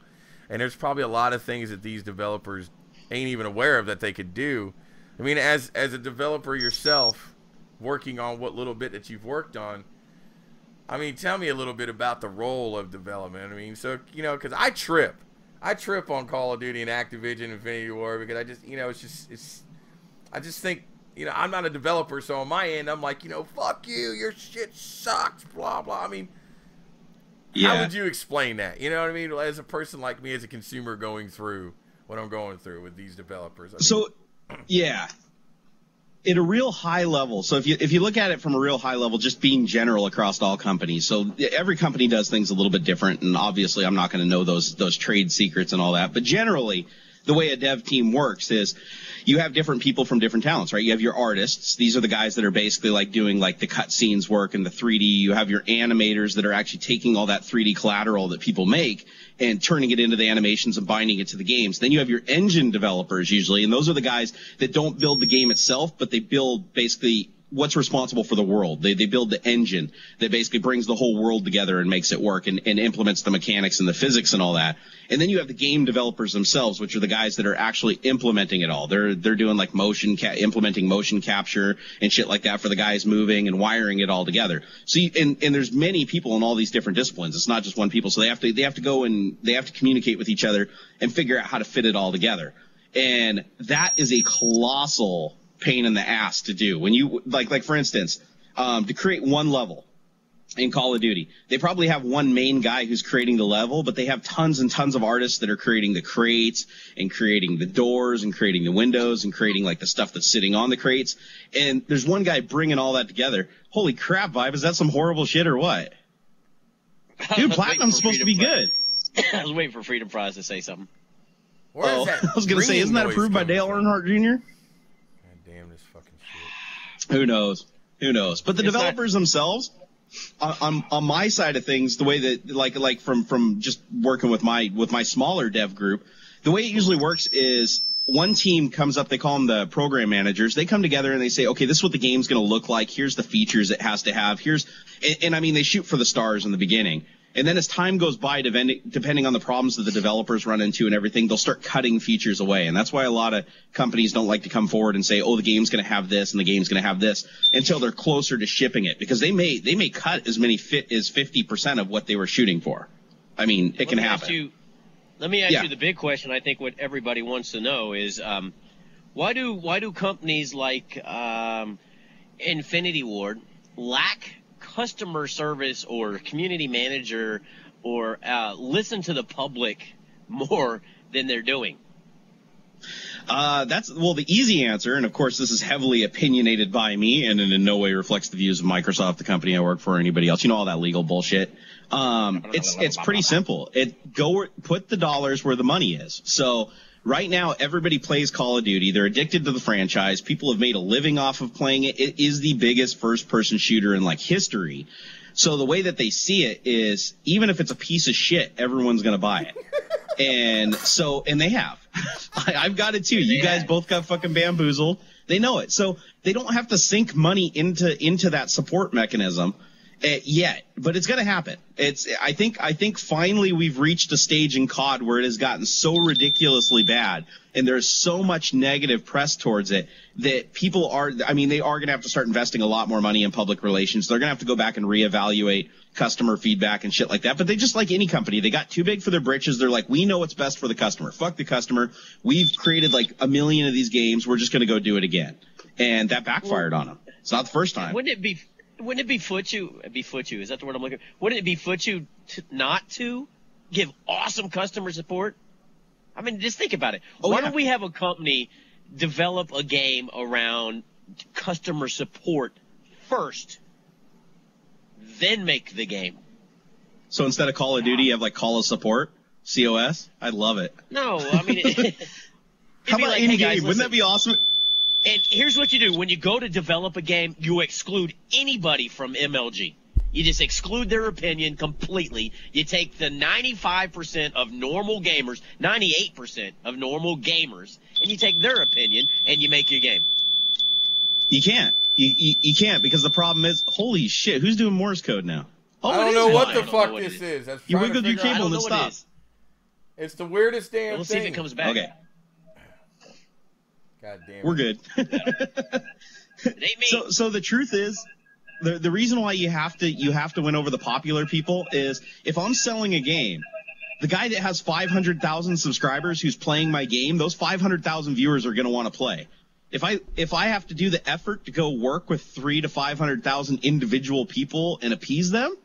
and there's probably a lot of things that these developers ain't even aware of that they could do. I mean, as a developer yourself, working on what little bit that you've worked on, I mean, tell me a little bit about the role of development. I mean, so, because I trip on Call of Duty and Activision Infinity War because I just, I just think, I'm not a developer. So on my end, I'm like, fuck you, your shit sucks, blah, blah. I mean, how would you explain that? You know what I mean? As a person like me, as a consumer going through what I'm going through with these developers. At a real high level. So if you look at it from a real high level, just being general across all companies. So every company does things a little bit different, and obviously I'm not going to know those trade secrets and all that. But generally, the way a dev team works is you have different people from different talents, right? You have your artists. These are the guys that are basically doing the cutscenes work and the 3D. You have your animators that are actually taking all that 3D collateral that people make and turning it into the animations and binding it to the games. Then you have your engine developers usually, and those are the guys that don't build the game itself, but they build basically what's responsible for the world. They build the engine that basically brings the whole world together and makes it work and implements the mechanics and the physics and all that. And then you have the game developers themselves, which are the guys that are actually implementing it all. They're doing implementing motion capture and shit like that for the guys moving and wiring it all together. So and there's many people in all these different disciplines. It's not just one people. So they have to go and they have to communicate with each other and figure out how to fit it all together. And that is a colossal pain in the ass to do. When you like for instance, to create one level in Call of Duty, they probably have one main guy who's creating the level, but they have tons and tons of artists that are creating the crates and creating the doors and creating the windows and creating the stuff that's sitting on the crates. And there's one guy bringing all that together. Holy crap, Vibe, is that some horrible shit or what? Dude, Platinum's supposed to be good. I was waiting for Freedom Fries to say something. Where is that? I was going to say, isn't that approved by Dale Earnhardt Jr.? Damn this fucking shit. Who knows? But the developers themselves, on my side of things, the way that like from just working with my smaller dev group, the way it usually works is one team comes up, they call them the program managers. They come together and they say, okay, this is what the game's going to look like. Here's the features it has to have. And I mean, they shoot for the stars in the beginning. And then as time goes by, depending on the problems that the developers run into and everything, they'll start cutting features away. And that's why a lot of companies don't like to come forward and say, oh, the game's going to have this and the game's going to have this until they're closer to shipping it, because they may cut as many as 50% of what they were shooting for. I mean, it can happen. Let me ask you the big question. I think what everybody wants to know is why do companies like Infinity Ward lack customer service or community manager or listen to the public more than they're doing? The easy answer, and of course this is heavily opinionated by me and in no way reflects the views of Microsoft, the company I work for, or anybody else. You know, all that legal bullshit. It's pretty simple. Put the dollars where the money is. So right now everybody plays Call of Duty. They're addicted to the franchise. People have made a living off of playing it. It is the biggest first-person shooter in like history. So the way that they see it is, even if it's a piece of shit, everyone's going to buy it. And they have. I've got it too. You guys both got fucking bamboozled. They know it. So they don't have to sink money into that support mechanism yet, but it's going to happen. I think finally we've reached a stage in COD where it has gotten so ridiculously bad and there's so much negative press towards it that people they are going to have to start investing a lot more money in public relations. They're going to have to go back and reevaluate customer feedback and shit like that. But they, just like any company, they got too big for their britches. They're like, we know what's best for the customer. Fuck the customer. We've created like 1 million of these games. We're just going to go do it again. And that backfired on them. It's not the first time. Wouldn't it be foot you? Is that the word I'm looking for? Wouldn't it be foot you not to give awesome customer support? I mean, just think about it. Why don't we have a company develop a game around customer support first, then make the game? So instead of Call of Duty, you have like Call of Support, COS? I'd love it. No, I mean, how about in-game? Wouldn't that be awesome? And here's what you do. When you go to develop a game, you exclude anybody from MLG. You just exclude their opinion completely. You take the 95% of normal gamers, 98% of normal gamers, and you take their opinion and you make your game. You can't. You can't, because the problem is, holy shit, who's doing Morse code now? Oh, I don't know what the fuck this is. You wiggled your cable and it stopped. It's the weirdest damn thing. We'll see if it comes back. Okay. God damn it. We're good. It ain't me. So the truth is, the reason why you have to win over the popular people is, if I'm selling a game, the guy that has 500,000 subscribers who's playing my game, those 500,000 viewers are going to want to play. If I have to do the effort to go work with 300,000 to 500,000 individual people and appease them,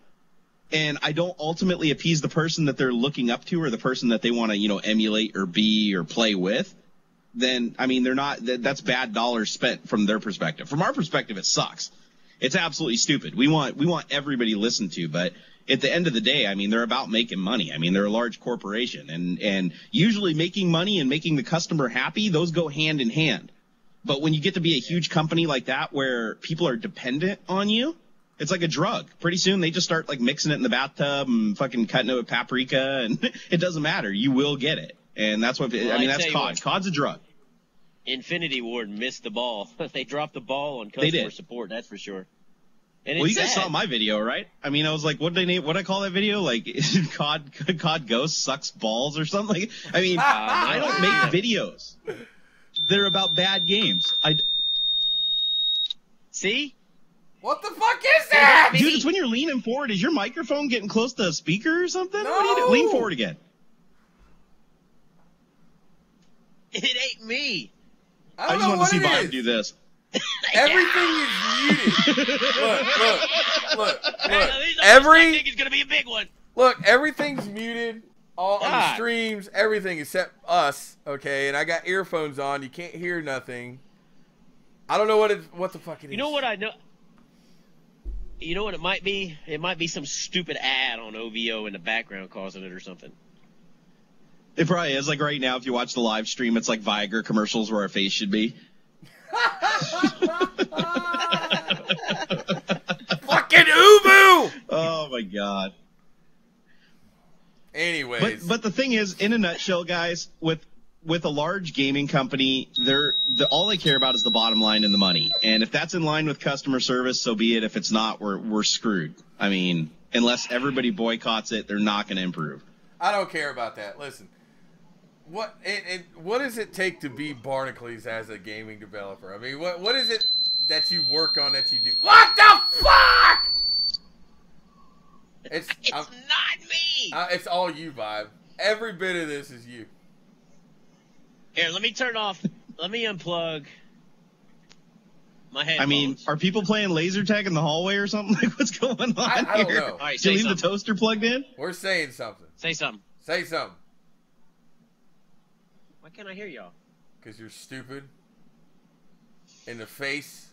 and I don't ultimately appease the person that they're looking up to or the person that they want to, emulate or be or play with, then, I mean, that's bad dollars spent from their perspective. From our perspective, it sucks. It's absolutely stupid. We want everybody listened to, but at the end of the day, I mean, they're about making money. I mean, they're a large corporation, and usually making money and making the customer happy, those go hand in hand. But when you get to be a huge company like that where people are dependent on you, it's like a drug. Pretty soon they just start like mixing it in the bathtub and fucking cutting it with paprika, and it doesn't matter. You will get it. And that's what, I mean, that's COD. COD's a drug. Infinity Ward missed the ball. They dropped the ball on customer support, that's for sure. And well, you guys saw my video, right? I mean, I was like, what I call that video? Like, COD Ghost sucks balls or something? I mean, I don't make videos. They're about bad games. See? What the fuck is that? Dude, it's when you're leaning forward. Is your microphone getting close to a speaker or something? No. What are you doing? Lean forward again. It ain't me. I just want to see Bob do this. Everything is muted. Look. I think it's gonna be a big one. Look, everything's muted. All on the streams, everything except us. Okay, and I got earphones on. You can't hear nothing. I don't know what the fuck it is. You know what I know? You know what it might be? It might be some stupid ad on OVO in the background causing it or something. It probably is. Like right now, if you watch the live stream, it's like Viagra commercials where our face should be. Fucking Ubu! my god. Anyways, but the thing is, in a nutshell, guys, with a large gaming company, all they care about is the bottom line and the money. And if that's in line with customer service, so be it. If it's not, we're screwed. I mean, unless everybody boycotts it, they're not going to improve. I don't care about that. Listen, what does it take to be Barnacules as a gaming developer? I mean, what is it that you work on that you do? What the fuck? It's not me. It's all you, Vibe. Every bit of this is you. Here, let me turn off. Let me unplug my headphones. I mean, are people playing laser tag in the hallway or something? Like, what's going on I don't here? know. All right, Did you leave something. the toaster plugged in? We're saying something. Say something. Say something. Why can't I hear y'all? Because you're stupid. In the face.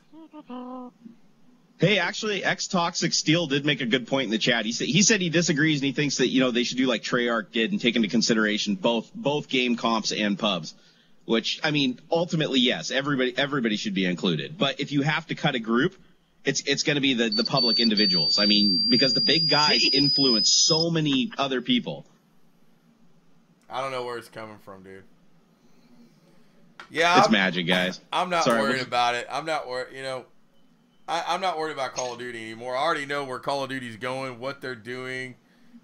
Hey, actually, Toxic Steel did make a good point in the chat. He said he disagrees and he thinks that, they should do like Treyarch did and take into consideration both game comps and pubs. Which, I mean, ultimately, yes, everybody should be included. But if you have to cut a group, it's going to be the public individuals. I mean, because the big guys influence so many other people. I don't know where it's coming from, dude. Yeah, It's magic, guys. I'm not Sorry, worried about it. I'm not worried. I'm not worried about Call of Duty anymore. I already know where Call of Duty's going, what they're doing.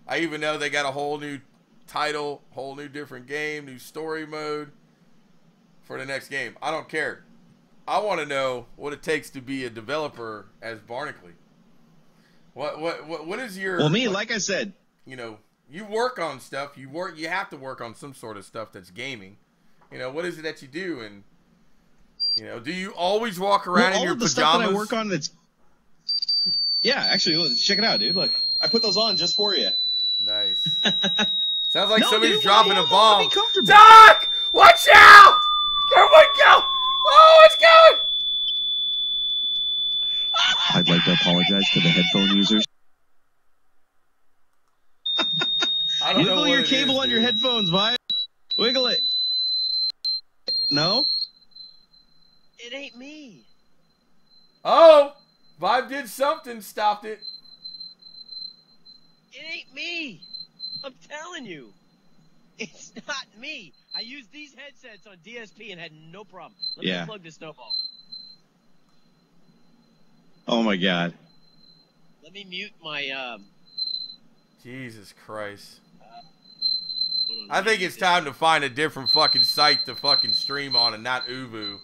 I even know they got a whole new title, whole new different game, new story mode for the next game. I don't care. I want to know what it takes to be a developer as Barnacle. What is your? Well, like I said, you work on stuff. You have to work on some sort of stuff that's gaming. What is it that you do? And do you always walk around in your pajamas? Stuff that I work on yeah, actually, look, check it out, dude. Look, I put those on just for you. Nice. Sounds like No, somebody's dude, dropping a bomb. Be comfortable. Doc, watch out! There we go. Oh, it's going. I'd like to apologize to the headphone users. I don't know Wiggle what your it cable is, on your dude. headphones, Vi. Wiggle it. No? It ain't me. Oh, Vibe did something. Stopped it. It ain't me. I'm telling you. It's not me. I used these headsets on DSP and had no problem. Let me unplug the snowball. Oh my god. Let me mute my Jesus Christ. hold on, I think it's time to find a different fucking site to fucking stream on and not Uvu.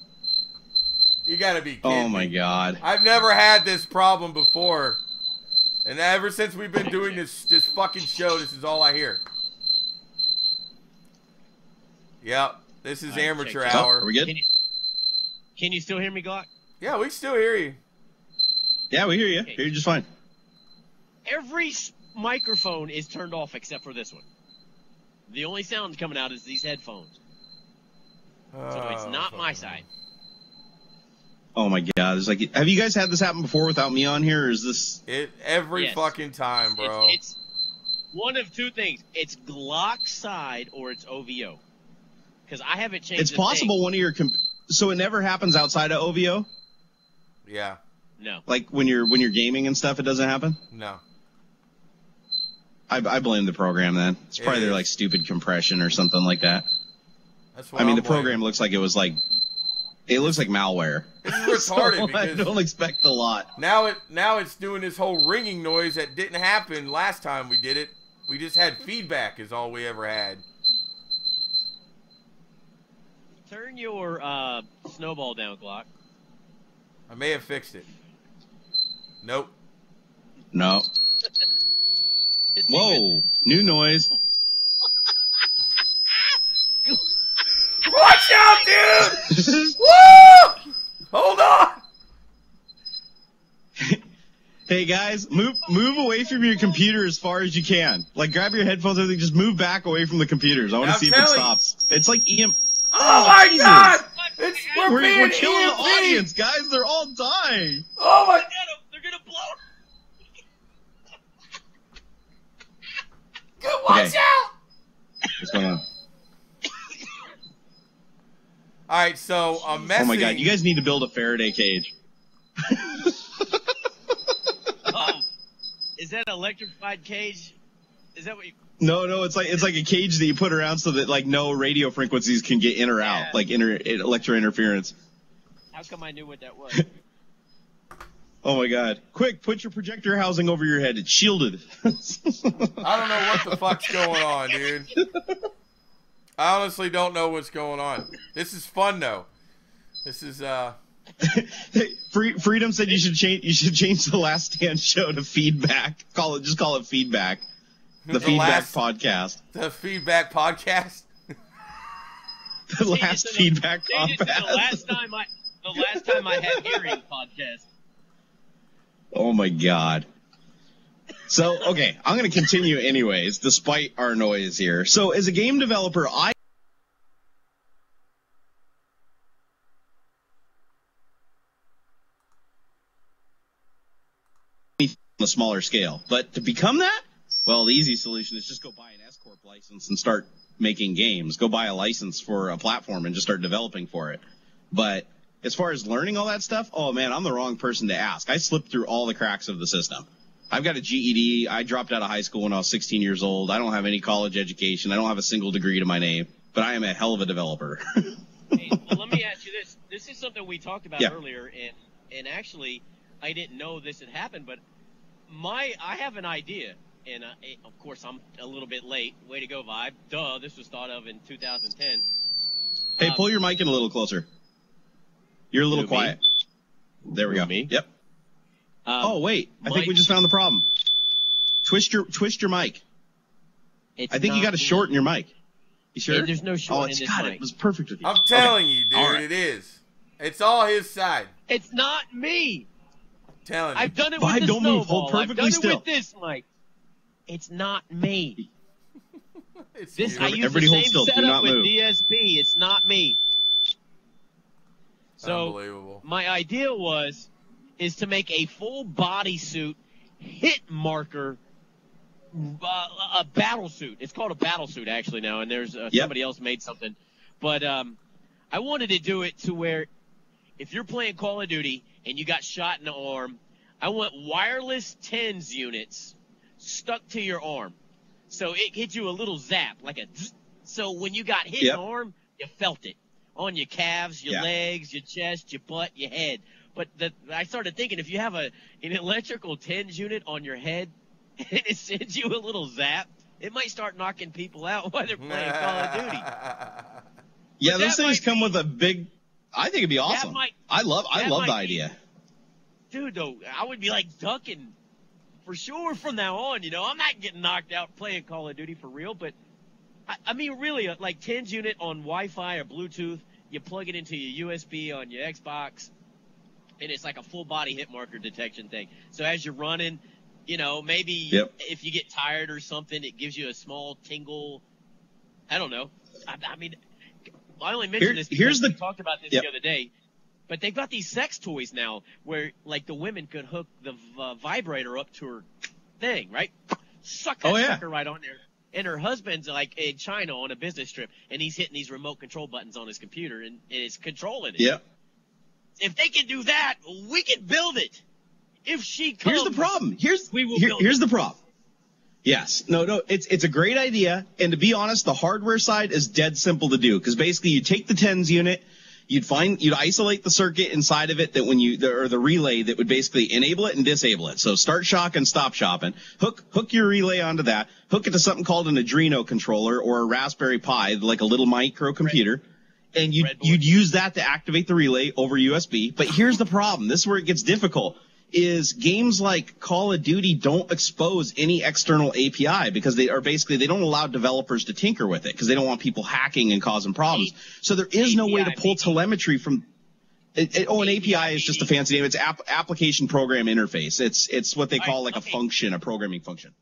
You gotta be kidding Oh my me. god. I've never had this problem before. And ever since we've been doing this fucking show, this is all I hear. Yep. This is amateur check. hour. Are we good? Can you still hear me, Glock? Yeah, we still hear you. Yeah, we hear you. Okay. Hear you just fine. Every microphone is turned off except for this one. The only sound coming out is these headphones. So it's not my side. Oh my god. It's like, have you guys had this happen before without me on here, or is this... Every Yes. fucking time, bro. It's one of two things. It's Glock's side or it's OVO. Because I haven't changed It's a possible thing. one of your... So it never happens outside of OVO? Yeah. No. Like when you're gaming and stuff, it doesn't happen? No. I blame the program then. It's probably their like stupid compression or something like that. That's what I mean, I'm the program blaming. looks like it was like... It looks like malware. It's retarded So I because don't expect a lot. now it's doing this whole ringing noise that didn't happen last time we did it. We just had feedback is all we ever had. Turn your snowball down, Glock. I may have fixed it. Nope. No. It's Whoa. even- New noise. Watch out, dude! Woo! Hold on! Hey guys, move away from your computer as far as you can. Like grab your headphones, everything. Just move back away from the computers. I want to I'm see if it telling you. stops. It's like EM. Oh my Jesus. god! We're We're being killing the EMP. audience, guys. They're all dying. Oh my! They're gonna blow. Good, watch Okay. out! What's going on? All right, so I'm messing. Oh my god, you guys need to build a Faraday cage. Is that an electrified cage? Is that what you? No, it's like a cage that you put around so that like no radio frequencies can get in or out, like electro interference. How come I knew what that was? Oh my God! Quick, put your projector housing over your head. It's shielded. I don't know what the fuck's going on, dude. I honestly don't know what's going on. This is fun though. This is Freedom said you should change the Last Stand show to Feedback. Just call it Feedback. The Feedback Podcast. The Feedback Podcast. The last Feedback Podcast. The last time I had hearing podcast. Oh my God. So, okay, I'm going to continue anyways, despite our noise here. So, as a game developer, on a smaller scale. But to become that, well, the easy solution is just go buy an S-Corp license and start making games. Go buy a license for a platform and just start developing for it. But as far as learning all that stuff, oh man, I'm the wrong person to ask. I slipped through all the cracks of the system. I've got a GED. I dropped out of high school when I was 16 years old. I don't have any college education. I don't have a single degree to my name, but I am a hell of a developer. Hey, well, let me ask you this. This is something we talked about earlier, and actually, I didn't know this had happened, but I have an idea, and of course, I'm a little bit late. Way to go, Vibe. Duh, this was thought of in 2010. Hey, pull your mic in a little closer. You're a little quiet. There we go. Me? Yep. Oh, wait. I think we just found the problem. Twist your mic. I think you got to shorten your mic. You sure? Yeah, there's no short in this mic. It was perfect with you. I'm telling you, dude, right. It is. It's all his side. It's not me. I'm telling you. I've done it with the don't move. snowball. Hold perfectly I've done still. it with this mic. It's not me. It's this you. I use Everybody the hold same still. Do setup not with move. DSP. It's not me. So Unbelievable. my idea is to make a full bodysuit hit marker, a battle suit. It's called a battle suit actually now, and there's somebody else made something. But I wanted to do it to where if you're playing Call of Duty and you got shot in the arm, I want wireless TENS units stuck to your arm. So it hits you a little zap, like a zzz. So when you got hit in the arm, you felt it. On your calves, your legs, your chest, your butt, your head. But I started thinking, if you have an electrical TENS unit on your head and it sends you a little zap, it might start knocking people out while they're playing Call of Duty. Yeah, those things come with a big. I think it'd be awesome. I love the idea. Dude, though, I would be like ducking for sure from now on. You know, I'm not getting knocked out playing Call of Duty for real, but I mean, really, like TENS unit on Wi-Fi or Bluetooth. You plug it into your USB on your Xbox, and it's like a full body hit marker detection thing. So as you're running, you know, maybe if you get tired or something, it gives you a small tingle. I don't know. I mean, I only mentioned this because we talked about this the other day. But they've got these sex toys now where, like, the women could hook the vibrator up to her thing, right? Suck that sucker right on there. And her husband's, like, in China on a business trip, and he's hitting these remote control buttons on his computer, and it's controlling it. Yeah. If they can do that, we can build it. If she comes, here's the problem. Here's the problem. Yes. No, it's a great idea. And to be honest, the hardware side is dead simple to do. Because basically you take the TENS unit, you'd isolate the circuit inside of it that or the relay that would basically enable it and disable it. So start shock and stop shopping. Hook your relay onto that. Hook it to something called an Adreno controller or a Raspberry Pi, like a little microcomputer. And you'd use that to activate the relay over USB. But here's the problem. This is where it gets difficult. Is games like Call of Duty don't expose any external API because they don't allow developers to tinker with it because they don't want people hacking and causing problems. So there is no way to pull telemetry from an API is just a fancy name. It's application program interface. It's what they call like a function, a programming function.